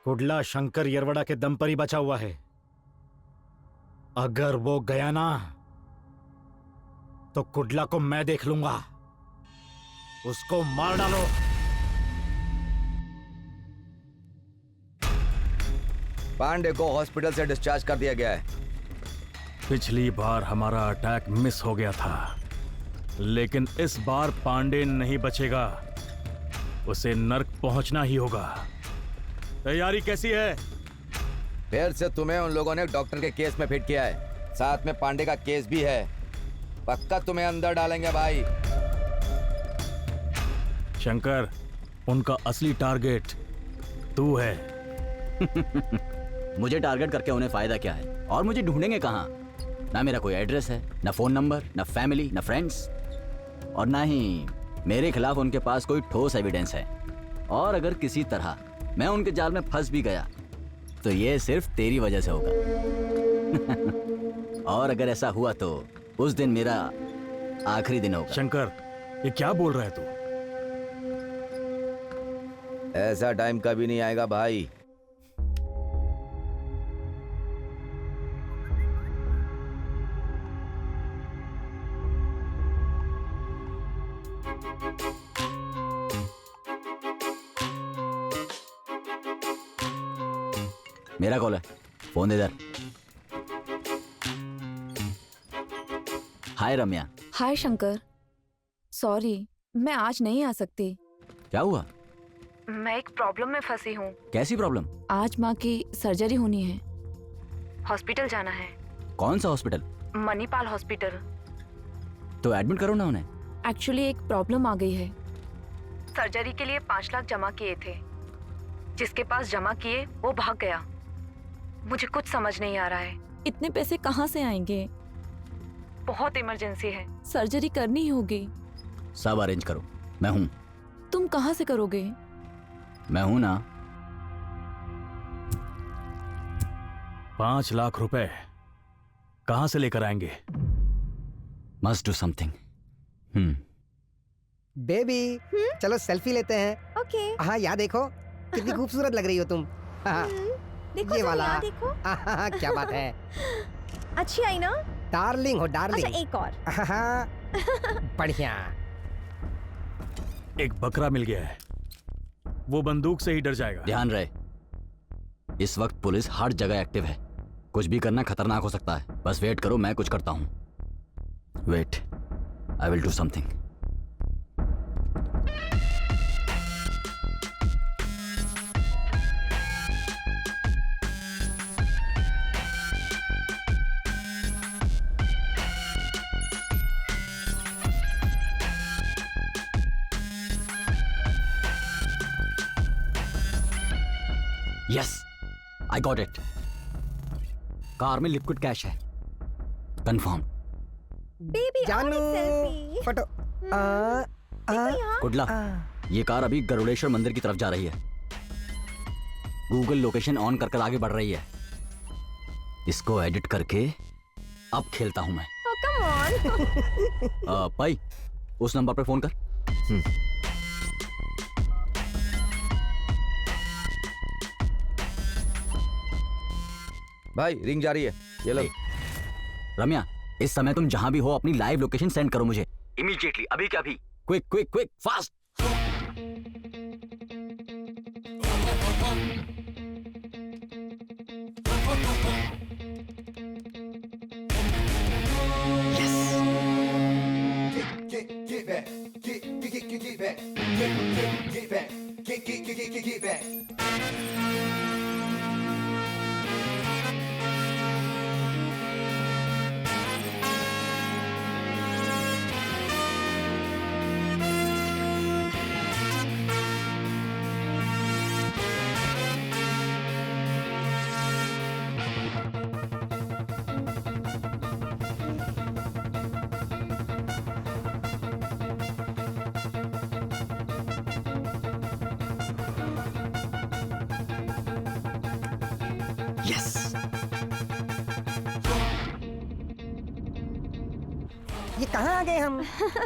कुडला शंकर यरवड़ा के दम पर ही बचा हुआ है। अगर वो गया ना तो कुडला को मैं देख लूंगा। उसको मार डालो। पांडे को हॉस्पिटल से डिस्चार्ज कर दिया गया है। पिछली बार हमारा अटैक मिस हो गया था, लेकिन इस बार पांडे नहीं बचेगा। उसे नर्क पहुंचना ही होगा। तैयारी कैसी है? फिर से तुम्हें उन लोगों ने डॉक्टर के केस में फिट किया है, साथ में पांडे का केस भी है। पक्का तुम्हें अंदर डालेंगे भाई। शंकर, उनका असली टारगेट तू है। मुझे टारगेट करके उन्हें फायदा क्या है? और मुझे ढूंढेंगे कहाँ? ना मेरा कोई एड्रेस है, ना फोन नंबर, ना फैमिली, ना फ्रेंड्स, और ना ही मेरे खिलाफ उनके पास कोई ठोस एविडेंस है। और अगर किसी तरह मैं उनके जाल में फंस भी गया तो ये सिर्फ तेरी वजह से होगा। और अगर ऐसा हुआ तो उस दिन मेरा आखिरी दिन होगा। शंकर, ये क्या बोल रहा है तू? ऐसा टाइम कभी नहीं आएगा भाई। मेरा कॉल है, फोन दे इधर। हाय रम्या। हाय शंकर, सॉरी मैं आज नहीं आ सकती। क्या हुआ? मैं एक प्रॉब्लम में फंसी हूँ। कैसी प्रॉब्लम? आज माँ की सर्जरी होनी है, हॉस्पिटल जाना है। कौन सा हॉस्पिटल? मणिपाल हॉस्पिटल। तो एडमिट करो ना उन्हें। एक्चुअली एक प्रॉब्लम आ गई है। सर्जरी के लिए 5 लाख जमा किए थे, जिसके पास जमा किए वो भाग गया। मुझे कुछ समझ नहीं आ रहा है। इतने पैसे कहाँ से आएंगे? बहुत इमरजेंसी है, सर्जरी करनी ही होगी। सब अरेंज करो, मैं हूँ। तुम कहाँ से करोगे? मैं हूँ ना। 5 लाख रुपए कहाँ से लेकर आएंगे? Must do something. बेबी, चलो सेल्फी लेते हैं। ओके। हाँ, यहाँ देखो कितनी खूबसूरत लग रही हो तुम। हाँ, देखो ये जरा वाला। यहाँ देखो। हाँ, क्या बात है। अच्छी आई ना? डार्लिंग हो डार्लिंग। अच्छा एक और। हाँ, बढ़िया। एक बकरा मिल गया है, वो बंदूक से ही डर जाएगा। ध्यान रहे, इस वक्त पुलिस हर जगह एक्टिव है। कुछ भी करना खतरनाक हो सकता है। बस वेट करो, मैं कुछ करता हूँ। Wait, I will do something. Yes, I got it. Car में लिक्विड कैश है, कंफर्म। बेबी जानू, सेल्फी। फोटो। कुडला, ये कार अभी गरुड़ेश्वर मंदिर की तरफ जा रही है। गूगल लोकेशन ऑन कर आगे बढ़ रही है। इसको एडिट करके अब खेलता हूं मैं। Come on. भाई, उस नंबर पे फोन कर। भाई रिंग जा रही है, ये लो। रम्या, इस समय तुम जहां भी हो अपनी लाइव लोकेशन सेंड करो मुझे इमीडिएटली, अभी क्या अभी। Quick quick quick, fast. ये कहाँ आ गए हम?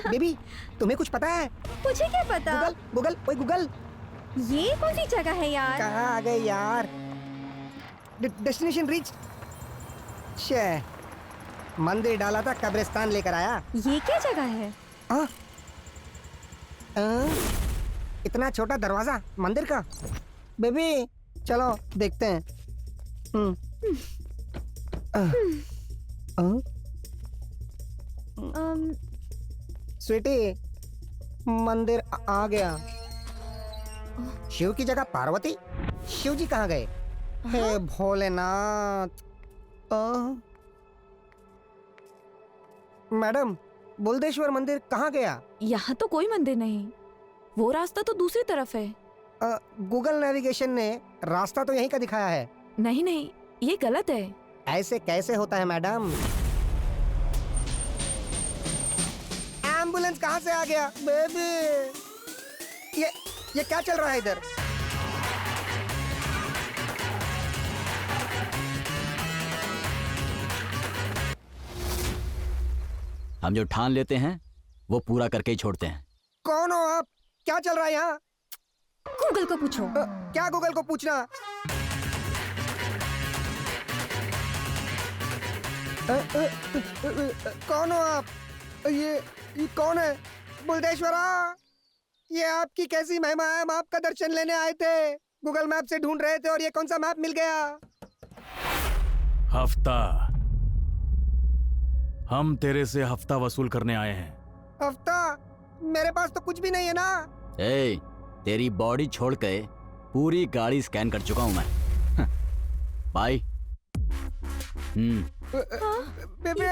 बेबी तुम्हें कुछ पता है? मुझे क्या पता? गूगल गूगल ओए गूगल, ये कौन सी जगह है यार? कहाँ आ गए यार? Destination reach. शे, मंदिर डाला था, कब्रिस्तान लेकर आया। ये क्या जगह है? हाँ? इतना छोटा दरवाजा मंदिर का। बेबी चलो देखते हैं। स्वीटी, मंदिर आ गया। शिव की जगह पार्वती? शिव जी कहाँ गए? हे भोलेनाथ। मैडम, बुलदेश्वर मंदिर कहाँ गया? यहाँ तो कोई मंदिर नहीं, वो रास्ता तो दूसरी तरफ है। गूगल नेविगेशन ने रास्ता तो यहीं का दिखाया है। नहीं नहीं, ये गलत है। ऐसे कैसे होता है मैडम? एम्बुलेंस कहाँ से आ गया? बेबी, ये क्या चल रहा है इधर? हम जो ठान लेते हैं वो पूरा करके ही छोड़ते हैं। कौन हो आप? क्या चल रहा है यहाँ? गूगल को पूछो। क्या गूगल को पूछना? कौन हो आप? ये कौन है? बुलदेश्वरा, ये आपकी कैसी महिमा है? हम आपका दर्शन लेने आए थे, गूगल मैप से ढूंढ रहे थे और ये कौन सा मैप मिल गया? हफ्ता, हम तेरे से हफ्ता वसूल करने आए हैं। हफ्ता? मेरे पास तो कुछ भी नहीं है ना। ए, तेरी बॉडी छोड़ के पूरी गाड़ी स्कैन कर चुका हूं मैं। बाय। बेबी,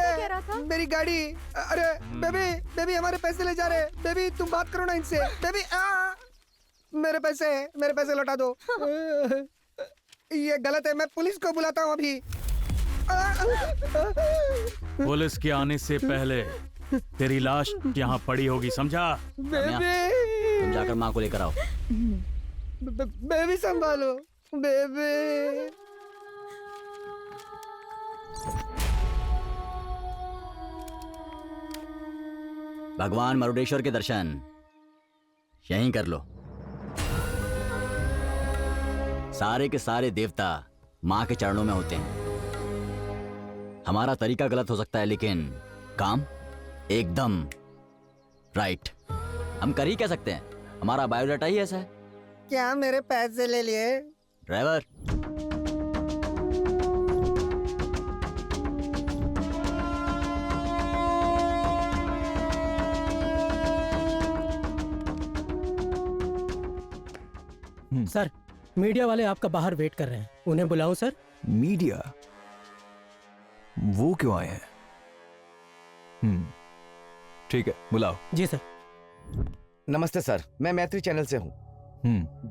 मेरी गाड़ी। अरे बेबी हमारे पैसे ले जा रहे। बेबी तुम बात करो ना इनसे। बेबी मेरे पैसे लौटा दो। ये गलत है, मैं पुलिस को बुलाता हूँ अभी। पुलिस के आने से पहले तेरी लाश यहाँ पड़ी होगी, समझा? बेबी तुम जाकर माँ को लेकर आओ। बेबी संभालो बेबी। भगवान मरुडेश्वर के दर्शन यहीं कर लो। सारे के सारे देवता माँ के चरणों में होते हैं। हमारा तरीका गलत हो सकता है लेकिन काम एकदम राइट। हम कर ही क्या सकते हैं, हमारा बायोडाटा ही ऐसा है। क्या मेरे पैसे ले लिए? ड्राइवर, सर, मीडिया वाले आपका बाहर वेट कर रहे हैं, उन्हें बुलाऊं सर? मीडिया? वो क्यों आए हैं? ठीक है, बुलाओ। जी सर। नमस्ते सर, मैं मैत्री चैनल से हूँ।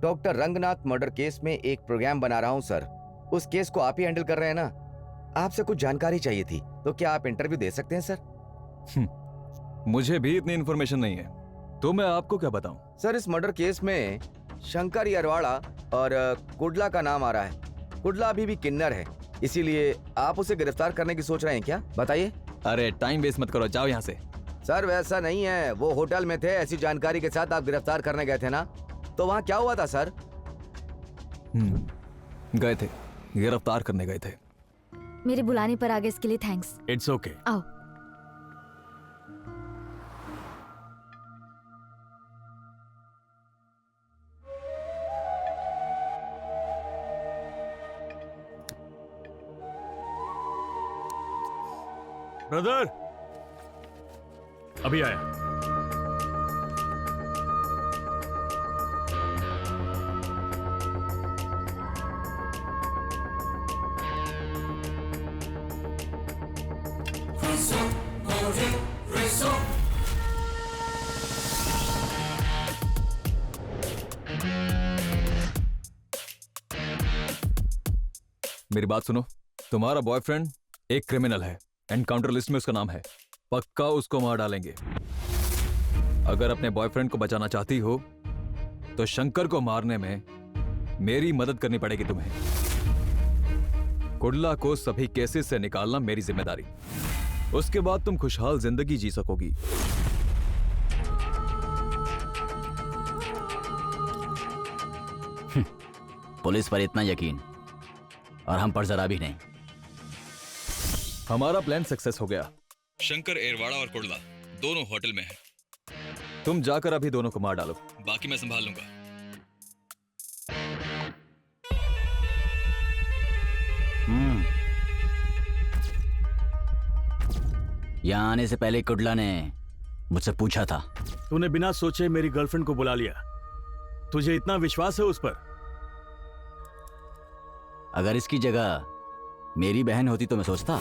डॉक्टर रंगनाथ मर्डर केस में एक प्रोग्राम बना रहा हूँ सर। उस केस को आप ही हैंडल कर रहे हैं ना? आपसे कुछ जानकारी चाहिए थी, तो क्या आप इंटरव्यू दे सकते हैं सर? मुझे भी इतनी इन्फॉर्मेशन नहीं है, तो मैं आपको क्या बताऊं? सर, इस मर्डर केस में शंकर यरवाड़ा और कुडला का नाम आ रहा है। कुडला अभी भी किन्नर है, इसीलिए आप उसे गिरफ्तार करने की सोच रहे हैं क्या? बताइए। अरे टाइम वेस्ट मत करो, जाओ यहाँ से। सर वैसा नहीं है, वो होटल में थे, ऐसी जानकारी के साथ आप गिरफ्तार करने गए थे ना, तो वहाँ क्या हुआ था सर? गए थे, गिरफ्तार करने गए थे। मेरे बुलाने पर आ गए, इसके लिए थैंक्स। It's okay. आओ। ब्रदर, अभी आया। मेरी बात सुनो, तुम्हारा बॉयफ्रेंड एक क्रिमिनल है, एनकाउंटर लिस्ट में उसका नाम है। पक्का उसको मार डालेंगे। अगर अपने बॉयफ्रेंड को बचाना चाहती हो तो शंकर को मारने में मेरी मदद करनी पड़ेगी तुम्हें। कुडला को सभी केसेस से निकालना मेरी जिम्मेदारी। उसके बाद तुम खुशहाल जिंदगी जी सकोगी। पुलिस पर इतना यकीन और हम पर जरा भी नहीं। हमारा प्लान सक्सेस हो गया। शंकर एरवाड़ा और कुंडला दोनों होटल में हैं। तुम जाकर अभी दोनों को मार डालो, बाकी मैं संभाल लूंगा। यहाँ आने से पहले कुडला ने मुझसे पूछा था। तूने बिना सोचे मेरी गर्लफ्रेंड को बुला लिया। तुझे इतना विश्वास है उस पर? अगर इसकी जगह मेरी बहन होती तो मैं सोचता।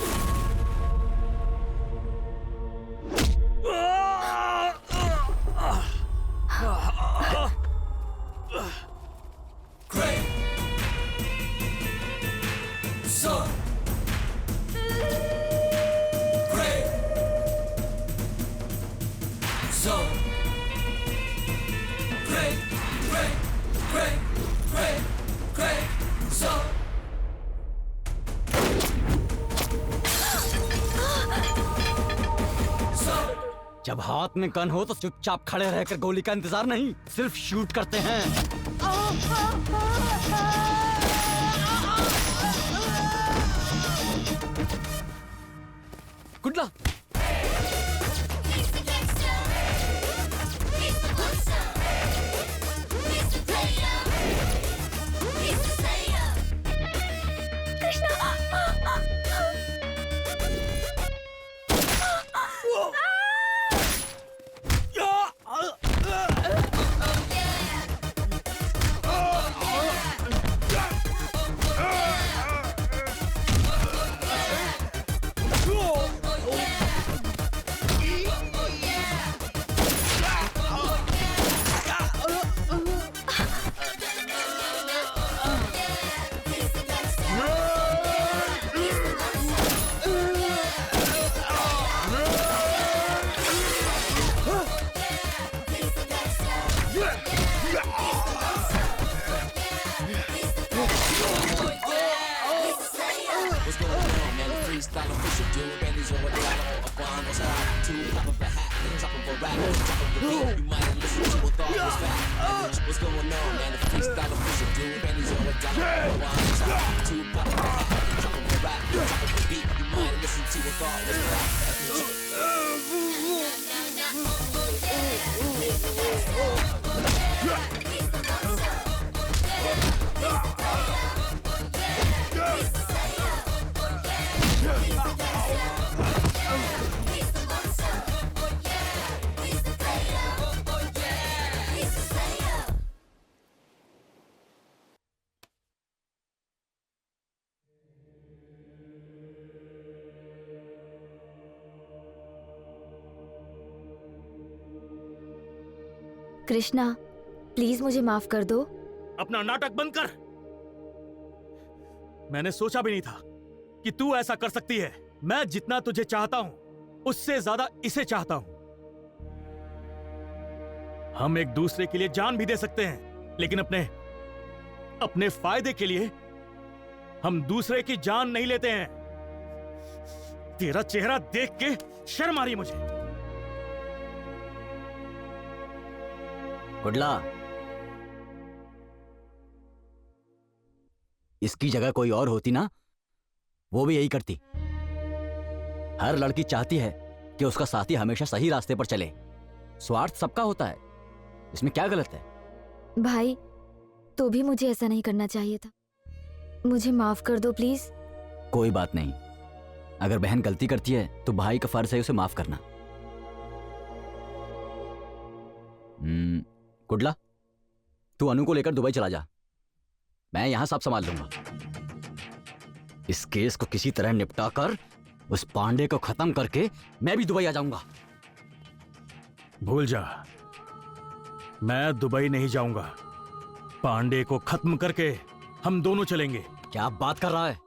जब हाथ में गन हो तो चुपचाप खड़े रहकर गोली का इंतजार नहीं, सिर्फ शूट करते हैं। कुंडला, कृष्णा, प्लीज मुझे माफ कर दो। अपना नाटक बंद कर। मैंने सोचा भी नहीं था कि तू ऐसा कर सकती है। मैं जितना तुझे चाहता हूं उससे ज्यादा इसे चाहता हूं। हम एक दूसरे के लिए जान भी दे सकते हैं, लेकिन अपने फायदे के लिए हम दूसरे की जान नहीं लेते हैं। तेरा चेहरा देख के शर्म आ रही मुझे। कुडला, इसकी जगह कोई और होती ना, वो भी यही करती। हर लड़की चाहती है कि उसका साथी हमेशा सही रास्ते पर चले। स्वार्थ सबका होता है, इसमें क्या गलत है? भाई, तो भी मुझे ऐसा नहीं करना चाहिए था। मुझे माफ कर दो प्लीज। कोई बात नहीं, अगर बहन गलती करती है तो भाई का फर्ज है उसे माफ करना। कुडला, तू अनु को लेकर दुबई चला जा, मैं यहां सब संभाल लूंगा। इस केस को किसी तरह निपटा कर उस पांडे को खत्म करके मैं भी दुबई आ जाऊंगा। भूल जा, मैं दुबई नहीं जाऊंगा। पांडे को खत्म करके हम दोनों चलेंगे। क्या बात कर रहा है?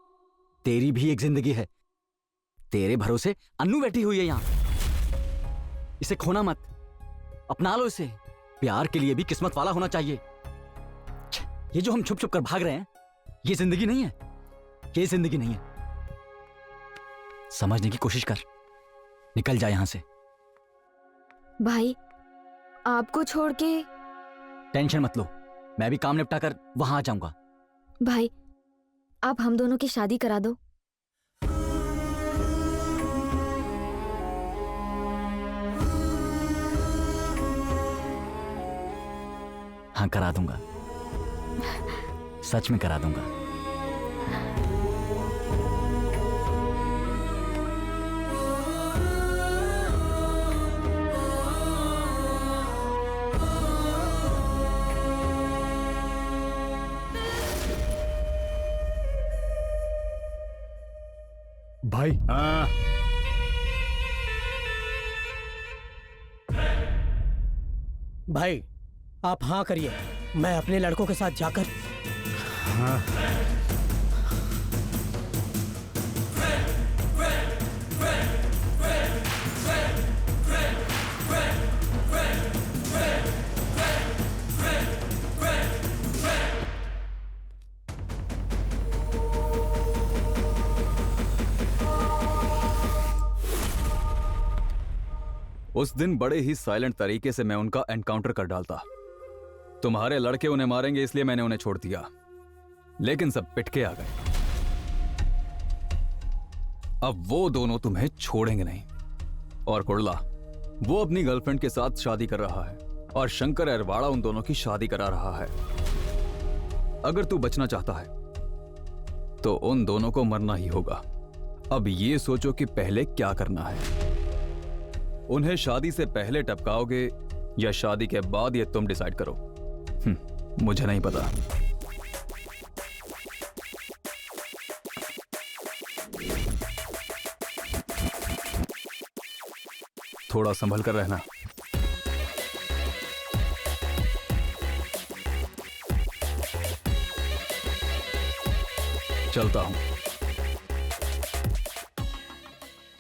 तेरी भी एक जिंदगी है। तेरे भरोसे अन्नू बैठी हुई है यहां। इसे खोना मत, अपना लो इसे। प्यार के लिए भी किस्मत वाला होना चाहिए। ये जो हम छुप छुप कर भाग रहे हैं, ये जिंदगी नहीं है। ये जिंदगी नहीं है। समझने की कोशिश कर। निकल जा यहाँ से। भाई आपको छोड़ के। टेंशन मत लो, मैं भी काम निपटा कर वहां आ जाऊंगा। भाई आप हम दोनों की शादी करा दो। हाँ करा दूंगा, सच में करा दूंगा। भाई हाँ। भाई आप हाँ करिए, मैं अपने लड़कों के साथ जाकर। हाँ। उस दिन बड़े ही साइलेंट तरीके से मैं उनका एनकाउंटर कर डालता। तुम्हारे लड़के उन्हें मारेंगे इसलिए मैंने उन्हें छोड़ दिया, लेकिन सब पिट के आ गए। अब वो दोनों तुम्हें छोड़ेंगे नहीं। और कुर्ला, वो अपनी गर्लफ्रेंड के साथ शादी कर रहा है और शंकर अरवाड़ा उन दोनों की शादी करा रहा है। अगर तू बचना चाहता है तो उन दोनों को मरना ही होगा। अब ये सोचो कि पहले क्या करना है। उन्हें शादी से पहले टपकाओगे या शादी के बाद, ये तुम डिसाइड करो। मुझे नहीं पता। थोड़ा संभल कर रहना। चलता हूं।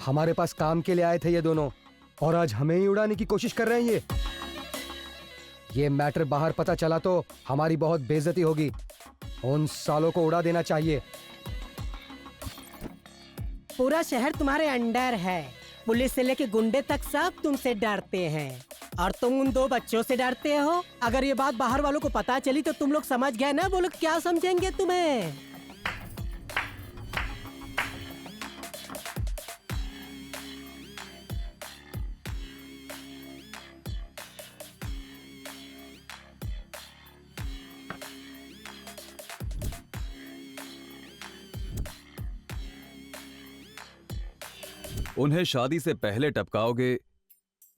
हमारे पास काम के लिए आए थे ये दोनों, और आज हमें ही उड़ाने की कोशिश कर रहे हैं। ये मैटर बाहर पता चला तो हमारी बहुत बेइज्जती होगी। उन सालों को उड़ा देना चाहिए। पूरा शहर तुम्हारे अंडर है। पुलिस से लेके गुंडे तक सब तुमसे डरते हैं, और तुम उन दो बच्चों से डरते हो। अगर ये बात बाहर वालों को पता चली तो तुम लोग समझ गए ना, वो लोग क्या समझेंगे तुम्हें। उन्हें शादी से पहले टपकाओगे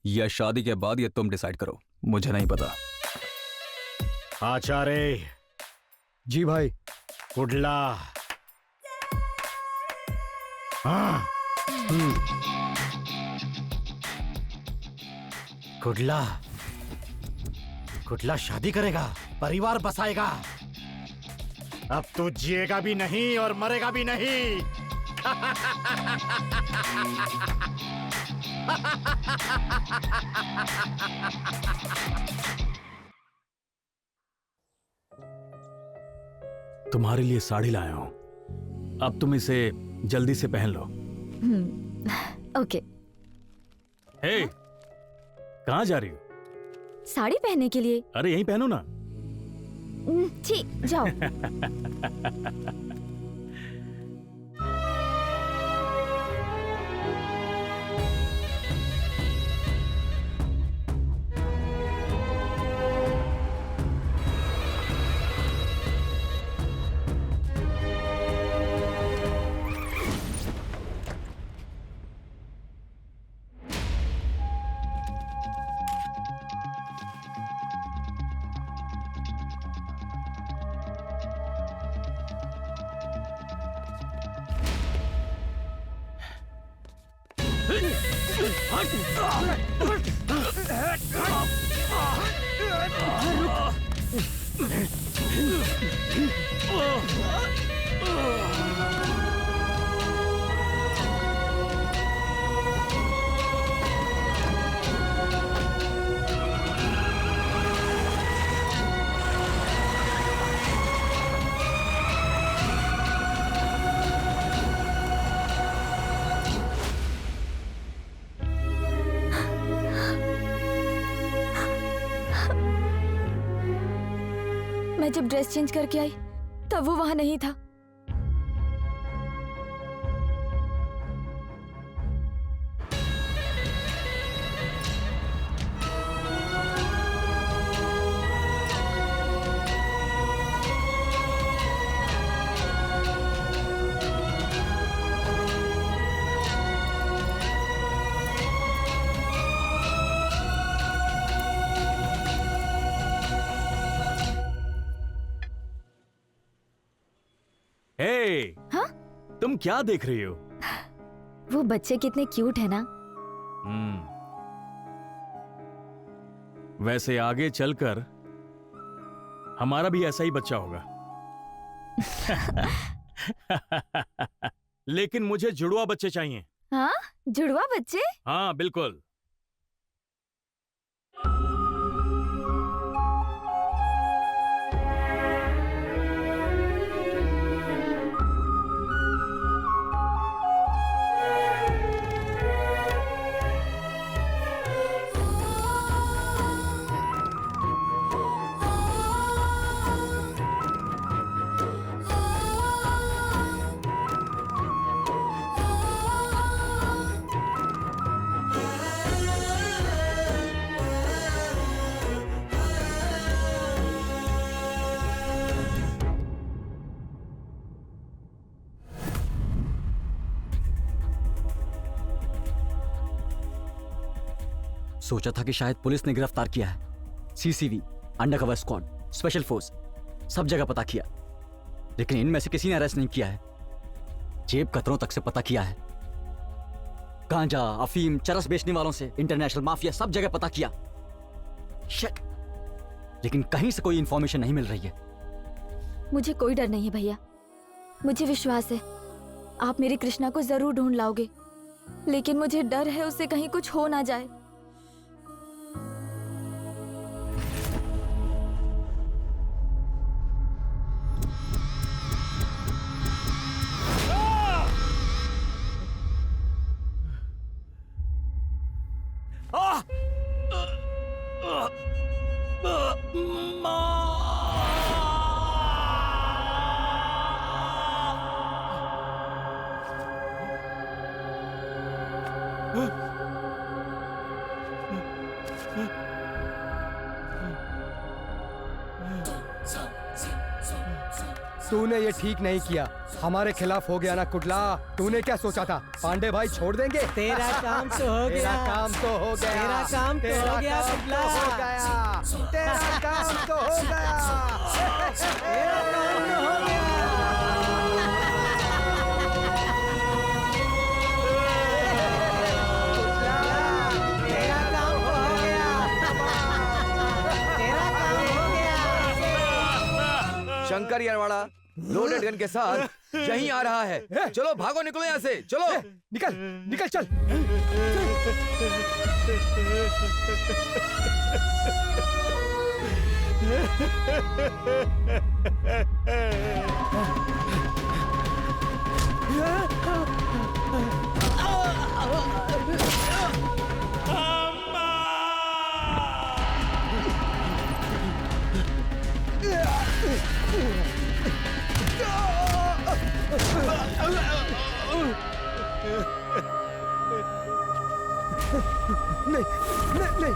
या शादी के बाद, ये तुम डिसाइड करो। मुझे नहीं पता। आचार्य। जी भाई। कुडला। हाँ। कुडला। कुडला शादी करेगा, परिवार बसाएगा। अब तू जिएगा भी नहीं और मरेगा भी नहीं। तुम्हारे लिए साड़ी लाया हूं, अब तुम इसे जल्दी से पहन लो। ओके। हे, कहाँ जा रही हो? साड़ी पहनने के लिए। अरे यहीं पहनो ना। ठीक, जाओ। मैं जब ड्रेस चेंज करके आई तब वो वहां नहीं था। हे, हाँ? तुम क्या देख रही हो? वो बच्चे कितने क्यूट है ना। वैसे आगे चलकर हमारा भी ऐसा ही बच्चा होगा। लेकिन मुझे जुड़वा बच्चे चाहिए। हाँ, जुड़वा बच्चे? हाँ बिल्कुल। सोचा था कि शायद पुलिस ने गिरफ्तार किया है। सीसीवी, अंडरकवर स्क्वाड, स्पेशल फोर्स, सब जगह पता किया, लेकिन इनमें से किसी ने अरेस्ट नहीं किया है। जेब कतरों तक से पता किया है। गांजा, अफीम, चरस बेचने वालों से इंटरनेशनल माफिया, सब जगह पता किया। शिट! लेकिन कहीं से कोई इंफॉर्मेशन नहीं मिल रही है। मुझे कोई डर नहीं है भैया, मुझे विश्वास है आप मेरी कृष्णा को जरूर ढूंढ लाओगे, लेकिन मुझे डर है उससे कहीं कुछ हो ना जाए। तूने ये ठीक नहीं किया, हमारे खिलाफ हो गया ना कुडला। तूने क्या सोचा था पांडे भाई छोड़ देंगे? तेरा काम तो हो गया। तेरा काम तो हो गया। तेरा काम तो हो गया कुडला। तेरा काम तो हो गया। तेरा काम तो हो गया। तेरा काम तो हो गया। तेरा काम हो गया। शंकर यरवाड़ा लोडेड गन के साथ यहीं आ रहा है। चलो भागो, निकलो यहाँ से, चलो। निकल निकल चल। नहीं नहीं नहीं।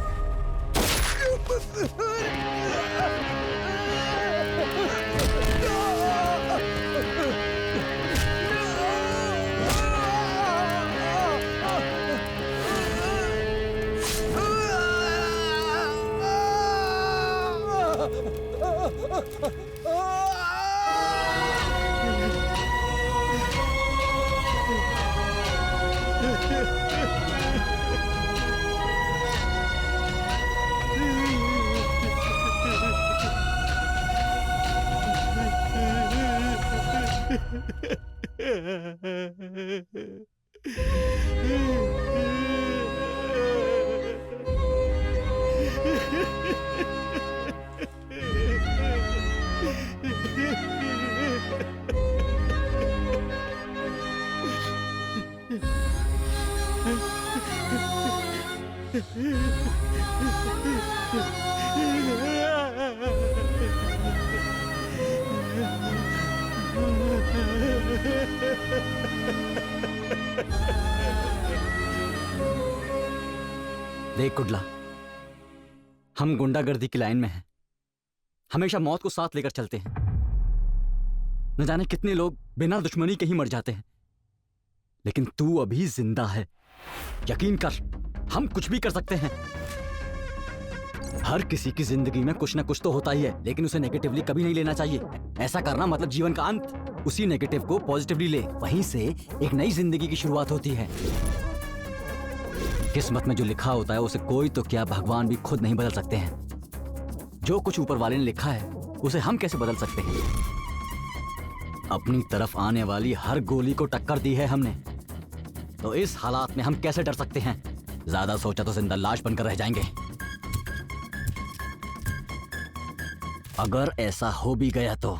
देख कुडला, हम गुंडागर्दी की लाइन में हैं। हमेशा मौत को साथ लेकर चलते हैं। न जाने कितने लोग बिना दुश्मनी के ही मर जाते हैं, लेकिन तू अभी जिंदा है। यकीन कर, हम कुछ भी कर सकते हैं। हर किसी की जिंदगी में कुछ ना कुछ तो होता ही है, लेकिन उसे नेगेटिवली कभी नहीं लेना चाहिए। ऐसा करना मतलब जीवन का अंत। उसी नेगेटिव को पॉजिटिवली ले, वहीं से एक नई जिंदगी की शुरुआत होती है। किस्मत में जो लिखा होता है उसे कोई तो क्या, भगवान भी खुद नहीं बदल सकते हैं। जो कुछ ऊपर वाले ने लिखा है उसे हम कैसे बदल सकते हैं? अपनी तरफ आने वाली हर गोली को टक्कर दी है हमने, तो इस हालात में हम कैसे डर सकते हैं? ज्यादा सोचा तो जिंदा लाश बनकर रह जाएंगे। अगर ऐसा हो भी गया तो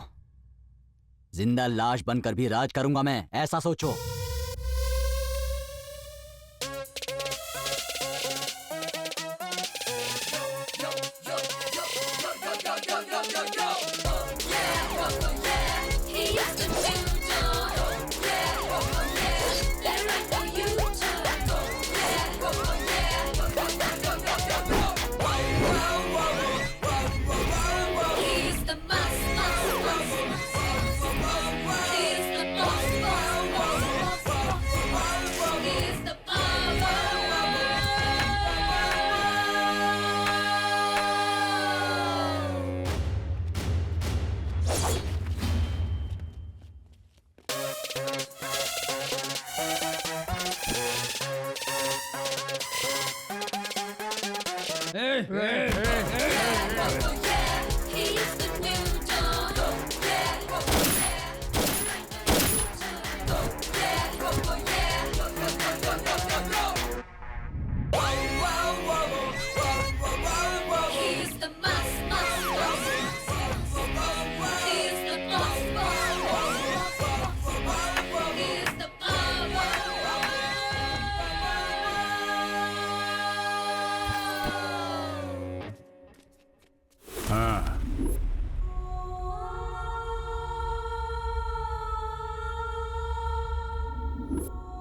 जिंदा लाश बनकर भी राज करूंगा मैं, ऐसा सोचो।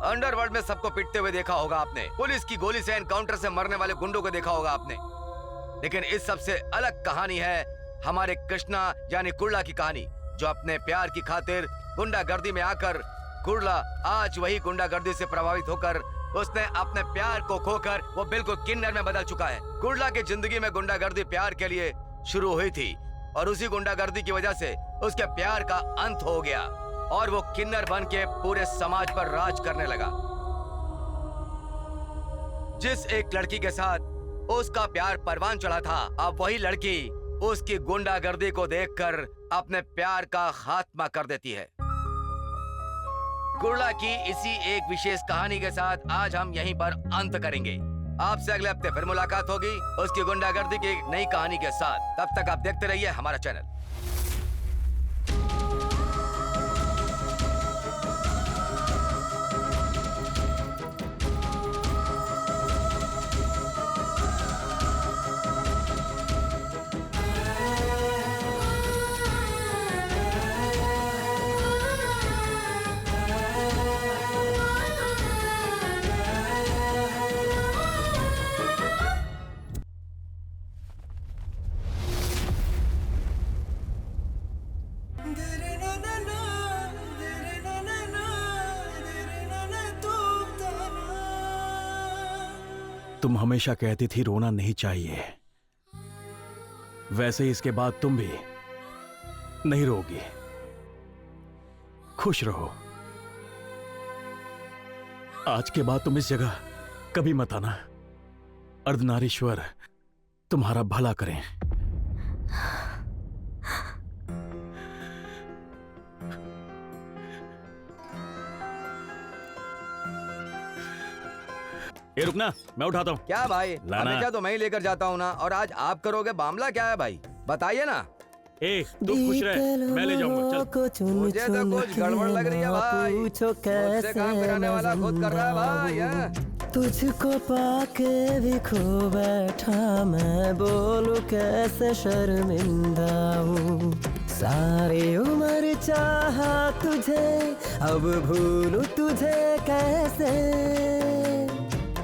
अंडरवर्ल्ड में सबको पिटते हुए देखा होगा आपने, पुलिस की गोली से एनकाउंटर से मरने वाले गुंडों को देखा होगा आपने, लेकिन इस सबसे अलग कहानी है हमारे कृष्णा यानी कुर्ला की कहानी, जो अपने प्यार की खातिर गुंडागर्दी में आकर, कुर्ला आज वही गुंडागर्दी से प्रभावित होकर उसने अपने प्यार को खोकर वो बिल्कुल किन्नर में बदल चुका है। कुर्ला की जिंदगी में गुंडागर्दी प्यार के लिए शुरू हुई थी और उसी गुंडागर्दी की वजह से उसके प्यार का अंत हो गया और वो किन्नर बन के पूरे समाज पर राज करने लगा। जिस एक लड़की के साथ उसका प्यार परवान चढ़ा था, अब वही लड़की उसकी गुंडागर्दी को देखकर अपने प्यार का खात्मा कर देती है। कुर्ला की इसी एक विशेष कहानी के साथ आज हम यहीं पर अंत करेंगे। आपसे अगले हफ्ते फिर मुलाकात होगी उसकी गुंडागर्दी की एक नई कहानी के साथ। तब तक आप देखते रहिए हमारा चैनल। तुम हमेशा कहती थी रोना नहीं चाहिए, वैसे ही इसके बाद तुम भी नहीं रोगी। खुश रहो। आज के बाद तुम इस जगह कभी मत आना। अर्धनारीश्वर तुम्हारा भला करें। ये रुकना, मैं उठाता हूँ। क्या भाई, हमेशा तो मैं ही लेकर जाता हूँ ना, और आज आप करोगे। मामला क्या है भाई, बताइए ना। तू खुश रह, मैं ले जाऊंगा। चल। मुझे तो कुछ गड़बड़ लग रही है भाई। मुझसे काम कराने वाला खुद कर रहा है भाई। तुझको पाके भी खो बैठा मैं, बोलूं कैसे शर्मिंदा हूँ। सारी उम्र चाहा तुझे, अब भूलूं तुझे कैसे,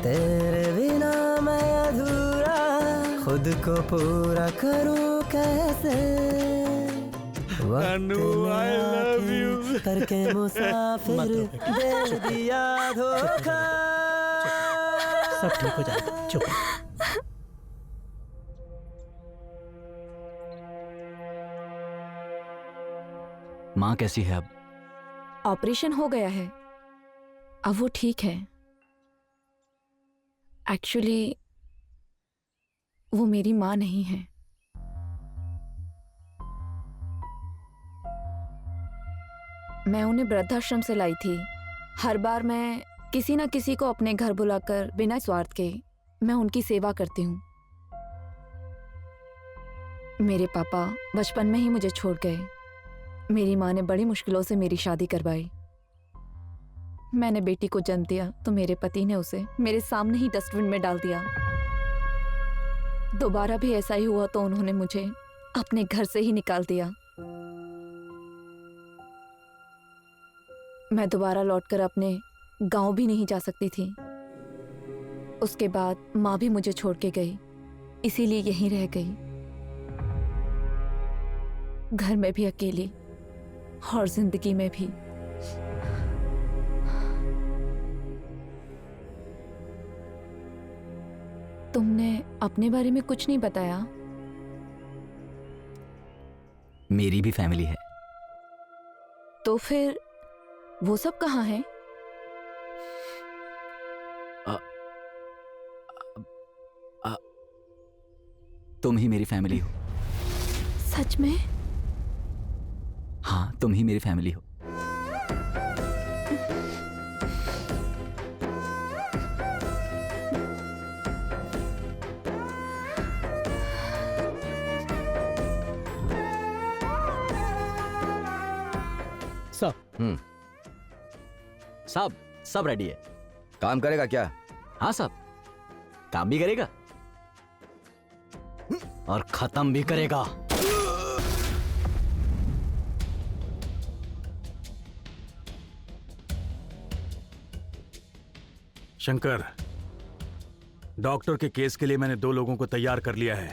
तेरे बिना मैं अधूरा, खुद को पूरा करूं कैसे। अनु, I love you. करके मुसाफिर दे दिया धोखा। सब ठीक हो जाएगा, चुप। माँ कैसी है अब? ऑपरेशन हो गया है, अब वो ठीक है। एक्चुअली वो मेरी माँ नहीं है। मैं उन्हें वृद्धाश्रम से लाई थी। हर बार मैं किसी न किसी को अपने घर बुलाकर बिना स्वार्थ के मैं उनकी सेवा करती हूँ। मेरे पापा बचपन में ही मुझे छोड़ गए। मेरी माँ ने बड़ी मुश्किलों से मेरी शादी करवाई। मैंने बेटी को जन्म दिया तो मेरे पति ने उसे मेरे सामने ही डस्टबिन में डाल दिया। दोबारा भी ऐसा ही हुआ तो उन्होंने मुझे अपने घर से ही निकाल दिया। मैं दोबारा लौटकर अपने गांव भी नहीं जा सकती थी। उसके बाद माँ भी मुझे छोड़ के गई, इसीलिए यहीं रह गई। घर में भी अकेली और जिंदगी में भी। तुमने अपने बारे में कुछ नहीं बताया। मेरी भी फैमिली है। तो फिर वो सब कहाँ हैं? तुम ही मेरी फैमिली हो। सच में? हाँ, तुम ही मेरी फैमिली हो। सब सब रेडी है। काम करेगा क्या? हाँ साहब, काम भी करेगा और खत्म भी करेगा। शंकर, डॉक्टर के केस के लिए मैंने 2 लोगों को तैयार कर लिया है।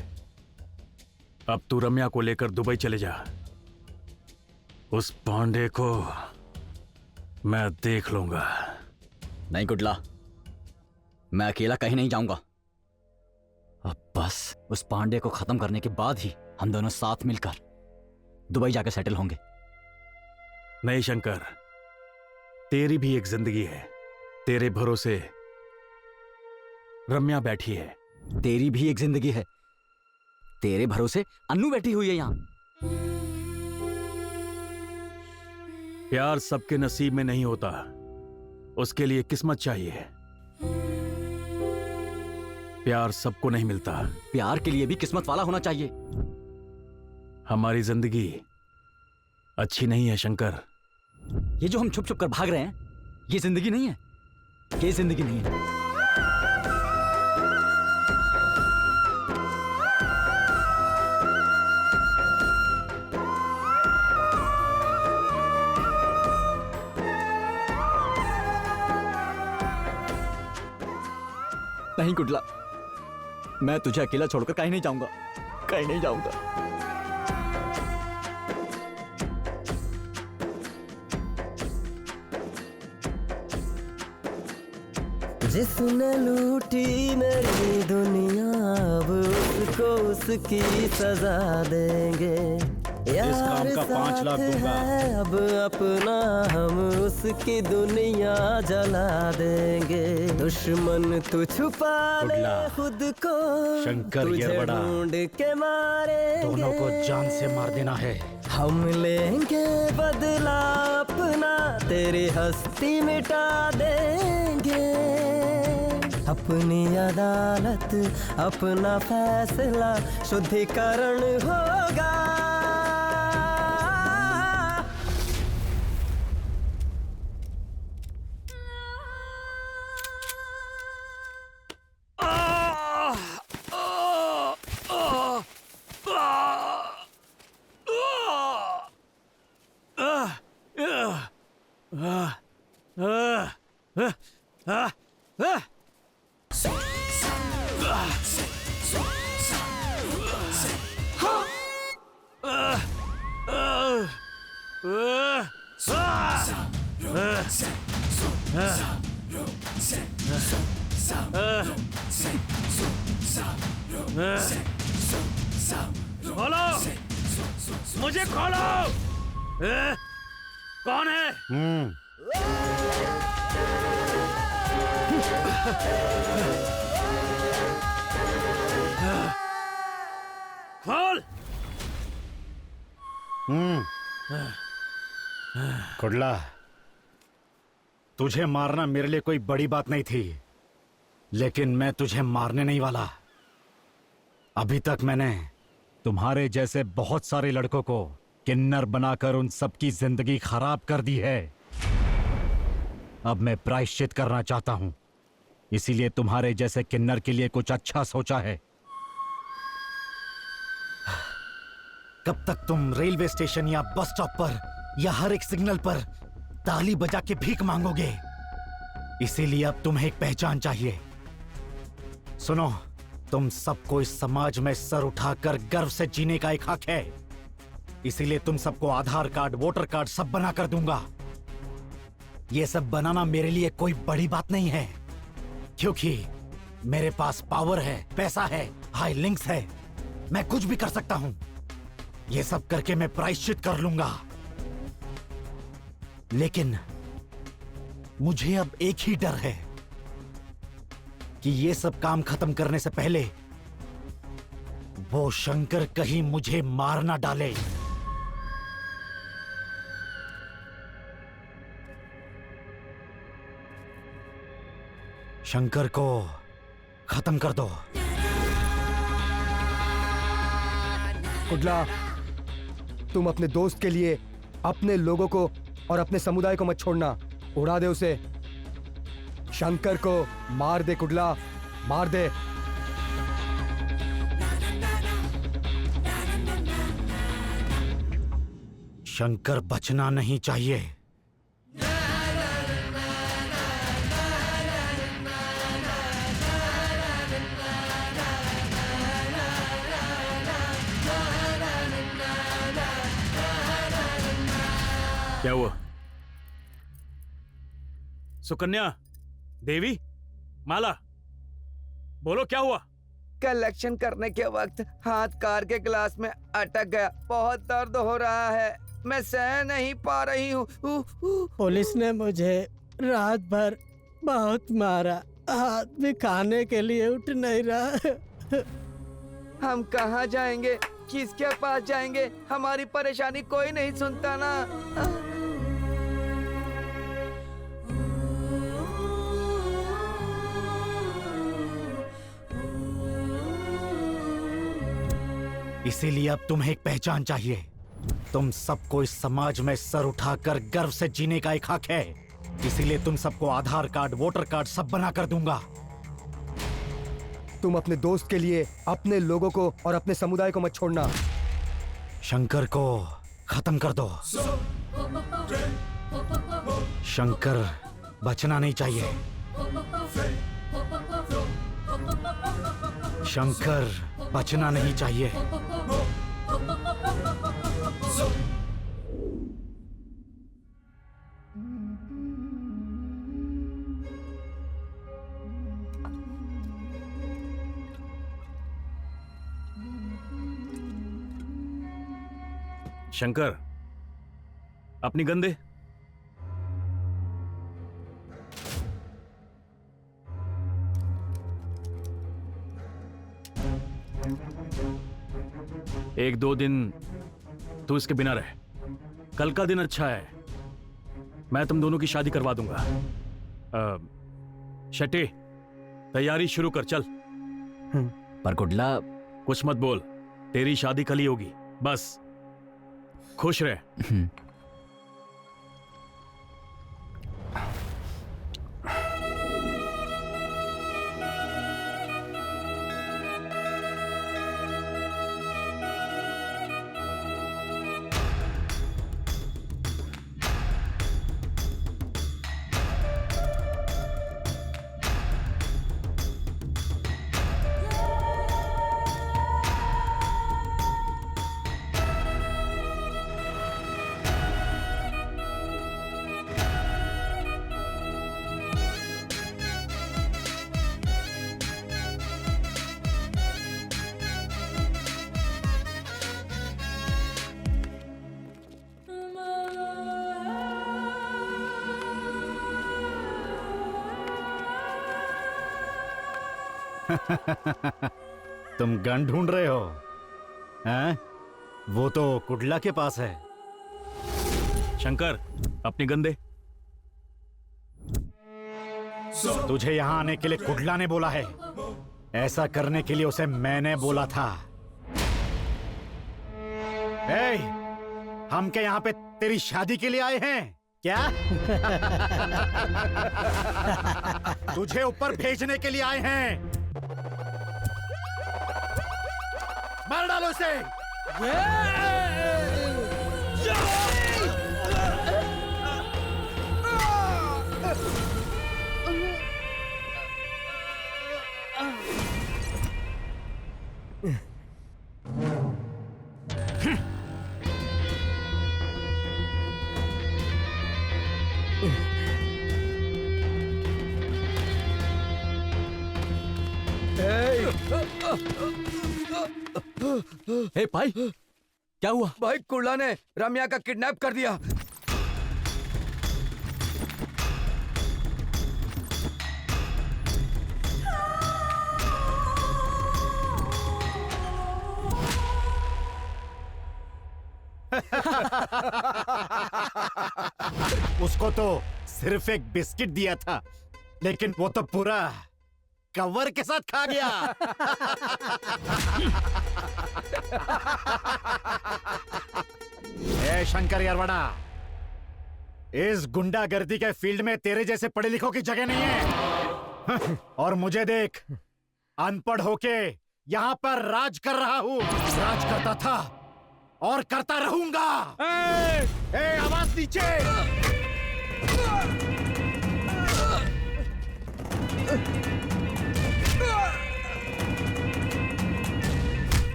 अब तू रम्या को लेकर दुबई चले जा। उस पांडे को मैं देख लूंगा। नहीं कुडला, मैं अकेला कहीं नहीं जाऊंगा। अब बस उस पांडे को खत्म करने के बाद ही हम दोनों साथ मिलकर दुबई जाकर सेटल होंगे। नहीं शंकर, तेरी भी एक जिंदगी है। तेरे भरोसे रम्या बैठी है। तेरी भी एक जिंदगी है। तेरे भरोसे अन्नू बैठी हुई है यहां। प्यार सबके नसीब में नहीं होता, उसके लिए किस्मत चाहिए। प्यार सबको नहीं मिलता। प्यार के लिए भी किस्मत वाला होना चाहिए। हमारी जिंदगी अच्छी नहीं है शंकर। ये जो हम छुप छुप कर भाग रहे हैं, ये जिंदगी नहीं है। ये जिंदगी नहीं है। नहीं कुडला, मैं तुझे अकेला छोड़कर कहीं नहीं जाऊंगा। कहीं नहीं जाऊंगा। जिसने लूटी मेरी दुनिया, अब उसको उसकी सजा देंगे। इस काम का 5 लाख दूंगा। अब अपना हम उसकी दुनिया जला देंगे। दुश्मन तू छुपा ले खुद को, शंकर तुझे येरवड़ा, ढूंढ के मारेंगे। दोनों को जान से मार देना है। हम लेंगे बदला अपना, तेरी हस्ती मिटा देंगे। अपनी अदालत, अपना फैसला, शुद्धिकरण होगा। खोलो, मुझे खोलो। कौन है? खोल। कुडला, तुझे मारना मेरे लिए कोई बड़ी बात नहीं थी, लेकिन मैं तुझे मारने नहीं वाला। अभी तक मैंने तुम्हारे जैसे बहुत सारे लड़कों को किन्नर बनाकर उन सबकी जिंदगी खराब कर दी है। अब मैं प्रायश्चित करना चाहता हूं, इसीलिए तुम्हारे जैसे किन्नर के लिए कुछ अच्छा सोचा है। कब तक तुम रेलवे स्टेशन या बस स्टॉप पर या हर एक सिग्नल पर ताली बजा के भीख मांगोगे? इसीलिए अब तुम्हें एक पहचान चाहिए। सुनो, तुम सबको इस समाज में सर उठाकर गर्व से जीने का एक हक है। इसीलिए तुम सबको आधार कार्ड, वोटर कार्ड सब बना कर दूंगा। ये सब बनाना मेरे लिए कोई बड़ी बात नहीं है, क्योंकि मेरे पास पावर है, पैसा है, हाई लिंक्स है। मैं कुछ भी कर सकता हूं। ये सब करके मैं प्रायश्चित कर लूंगा। लेकिन मुझे अब एक ही डर है कि ये सब काम खत्म करने से पहले वो शंकर कहीं मुझे मार ना डाले। शंकर को खत्म कर दो। कुडला, तुम अपने दोस्त के लिए अपने लोगों को और अपने समुदाय को मत छोड़ना। उड़ा दे उसे। शंकर को मार दे कुडला, मार दे। शंकर बचना नहीं चाहिए। क्या हुआ? सुकन्या, देवी, माला, बोलो क्या हुआ? कलेक्शन करने के वक्त हाथ कार के ग्लास में अटक गया। बहुत दर्द हो रहा है, मैं सह नहीं पा रही हूँ। पुलिस ने मुझे रात भर बहुत मारा, हाथ भी खाने के लिए उठ नहीं रहा। हम कहाँ जाएंगे, किसके पास जाएंगे? हमारी परेशानी कोई नहीं सुनता ना। इसीलिए अब तुम्हें एक पहचान चाहिए। तुम सबको इस समाज में सर उठाकर गर्व से जीने का एक हक है। इसीलिए तुम सबको आधार कार्ड, वोटर कार्ड सब बना कर दूंगा। तुम अपने दोस्त के लिए अपने लोगों को और अपने समुदाय को मत छोड़ना। शंकर को खत्म कर दो। शंकर बचना नहीं चाहिए। शंकर बचना नहीं चाहिए। शंकर, अपनी गन दे। एक दो दिन तू इसके बिना रहे। कल का दिन अच्छा है, मैं तुम दोनों की शादी करवा दूंगा। शटे, तैयारी शुरू कर, चल। पर कुडला, कुछ मत बोल, तेरी शादी कल ही होगी, बस खुश रहे। तुम गन ढूंढ रहे हो हैं? वो तो कुडला के पास है। शंकर, अपनी गन दे। तुझे यहाँ आने के लिए कुडला ने बोला है। ऐसा करने के लिए उसे मैंने बोला था। ए, हम क्या यहाँ पे तेरी शादी के लिए आए हैं क्या? तुझे ऊपर भेजने के लिए आए हैं। मार डालो इसे। हे भाई, क्या हुआ? भाई कुर्ला ने रम्या का किडनैप कर दिया। उसको तो सिर्फ एक बिस्किट दिया था, लेकिन वो तो पूरा कवर के साथ खा गया। ए शंकर यारवाड़ा, इस गुंडागर्दी के फील्ड में तेरे जैसे पढ़े लिखों की जगह नहीं है। और मुझे देख, अनपढ़ होके यहाँ पर राज कर रहा हूँ। राज करता था और करता रहूंगा। ए, आवाज नीचे।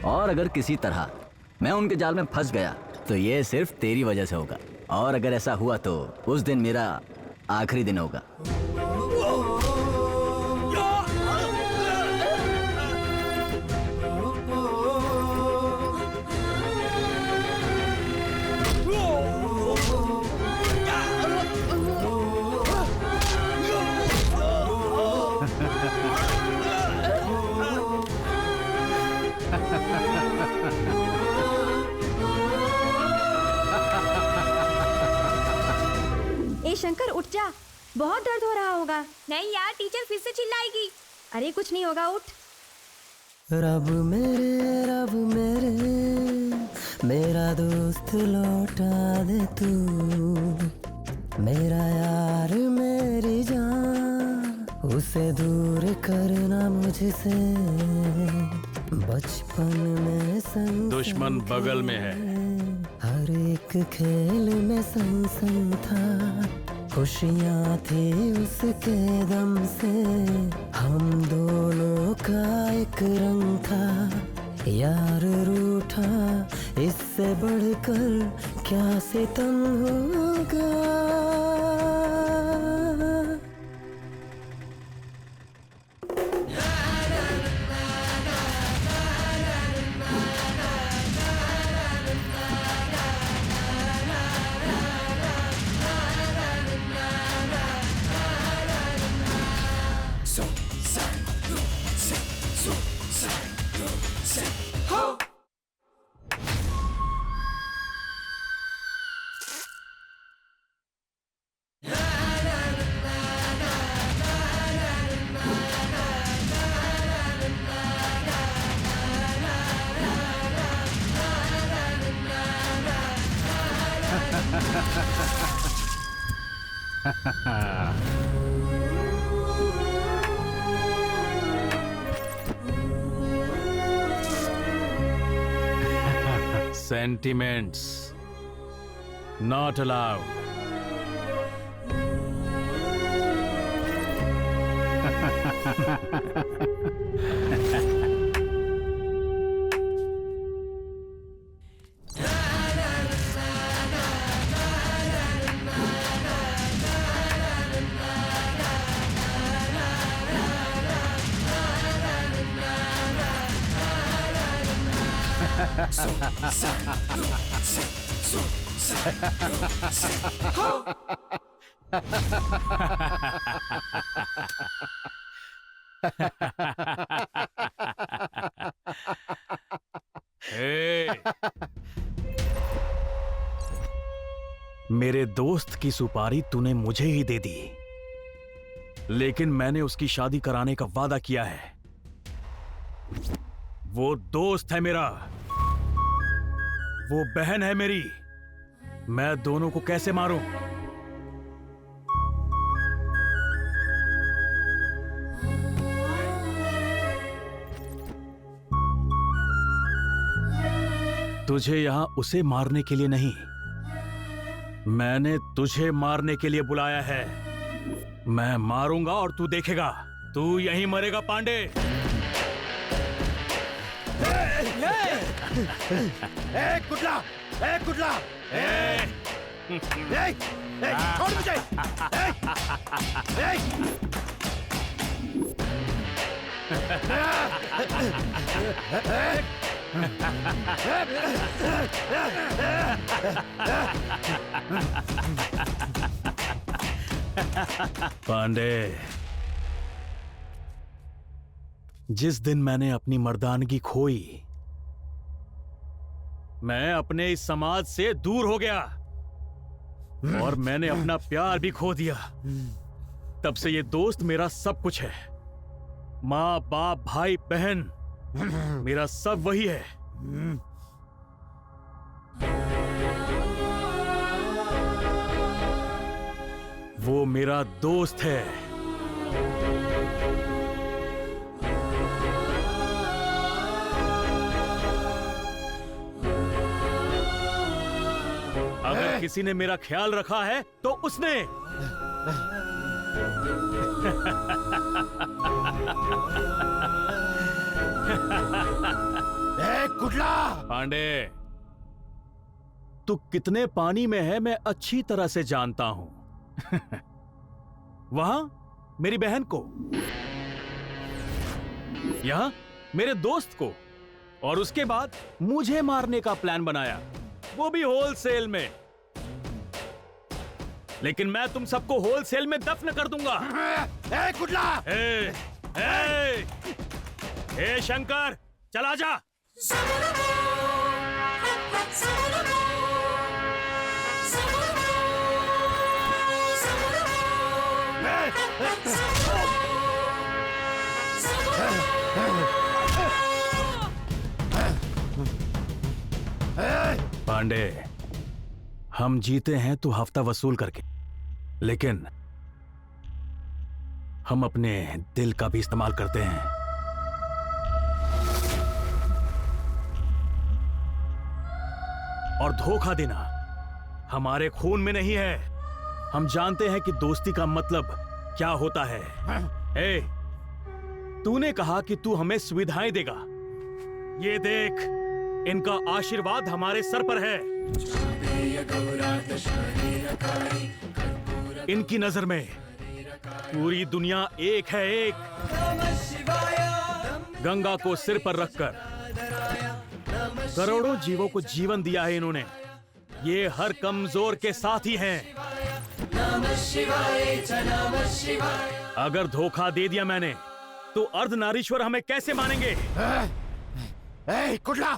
और अगर किसी तरह मैं उनके जाल में फंस गया तो ये सिर्फ तेरी वजह से होगा। और अगर ऐसा हुआ तो उस दिन मेरा आखिरी दिन होगा। ए शंकर, उठ जा, बहुत दर्द हो रहा होगा। नहीं यार, टीचर फिर से चिल्लाएगी। अरे कुछ नहीं होगा, उठ। रब मेरे मेरा दोस्त लौटा दे तू, मेरा यार मेरी जान, उसे दूर करना मुझसे। बचपन में संग दुश्मन बगल में है। हर एक खेल में संग था, खुशियाँ थी उसके दम से। हम दोनों का एक रंग था, यार रूठा इससे बढ़कर क्या सितम होगा। Sentiments not allowed. ए, मेरे दोस्त की सुपारी तूने मुझे ही दे दी, लेकिन मैंने उसकी शादी कराने का वादा किया है। वो दोस्त है मेरा, वो बहन है मेरी। मैं दोनों को कैसे मारूं? तुझे यहां उसे मारने के लिए नहीं, मैंने तुझे मारने के लिए बुलाया है। मैं मारूंगा और तू देखेगा, तू यहीं मरेगा पांडे। कुटला, कुटला, छोड़ मुझे। पांडे, जिस दिन मैंने अपनी मर्दानगी खोई, मैं अपने इस समाज से दूर हो गया और मैंने अपना प्यार भी खो दिया। तब से ये दोस्त मेरा सब कुछ है। माँ बाप भाई बहन मेरा सब वही है। वो मेरा दोस्त है। अगर किसी ने मेरा ख्याल रखा है तो उसने। कुटला! पांडे, तू कितने पानी में है मैं अच्छी तरह से जानता हूं। वहां मेरी बहन को, यहां मेरे दोस्त को, और उसके बाद मुझे मारने का प्लान बनाया, वो भी होलसेल में। लेकिन मैं तुम सबको होलसेल में दफन कर दूंगा। कुटला! ए शंकर, चला जा। पांडे, हम जीते हैं तो हफ्ता वसूल करके, लेकिन हम अपने दिल का भी इस्तेमाल करते हैं। और धोखा देना हमारे खून में नहीं है। हम जानते हैं कि दोस्ती का मतलब क्या होता है। ए, तूने कहा कि तू हमें सुविधाएं देगा। ये देख, इनका आशीर्वाद हमारे सर पर है। इनकी नजर में पूरी दुनिया एक है, एक। गंगा को सिर पर रखकर करोड़ों जीवों को जीवन दिया है इन्होंने। ये हर कमजोर के साथी हैं। अगर धोखा दे दिया मैंने, तो अर्धनारीश्वर हमें कैसे मानेंगे? कुटला!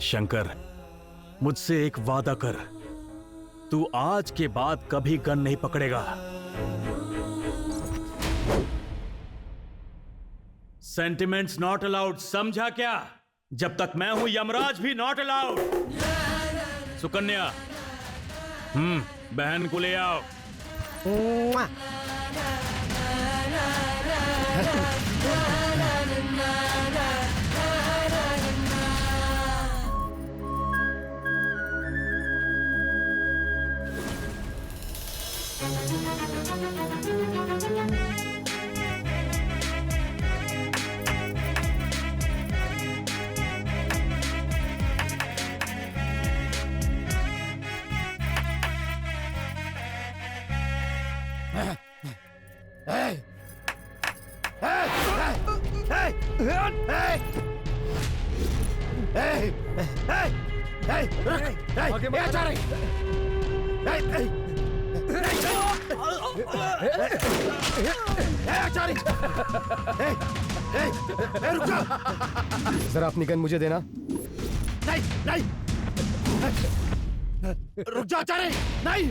शंकर, मुझसे एक वादा कर, तू आज के बाद कभी गन नहीं पकड़ेगा। सेंटिमेंट्स नॉट अलाउड, समझा क्या? जब तक मैं हूं यमराज भी नॉट अलाउड। सुकन्या, बहन को ले आओ। जरा अपनी गन मुझे देना। नहीं नहीं, रुक जा आचार्य, नहीं।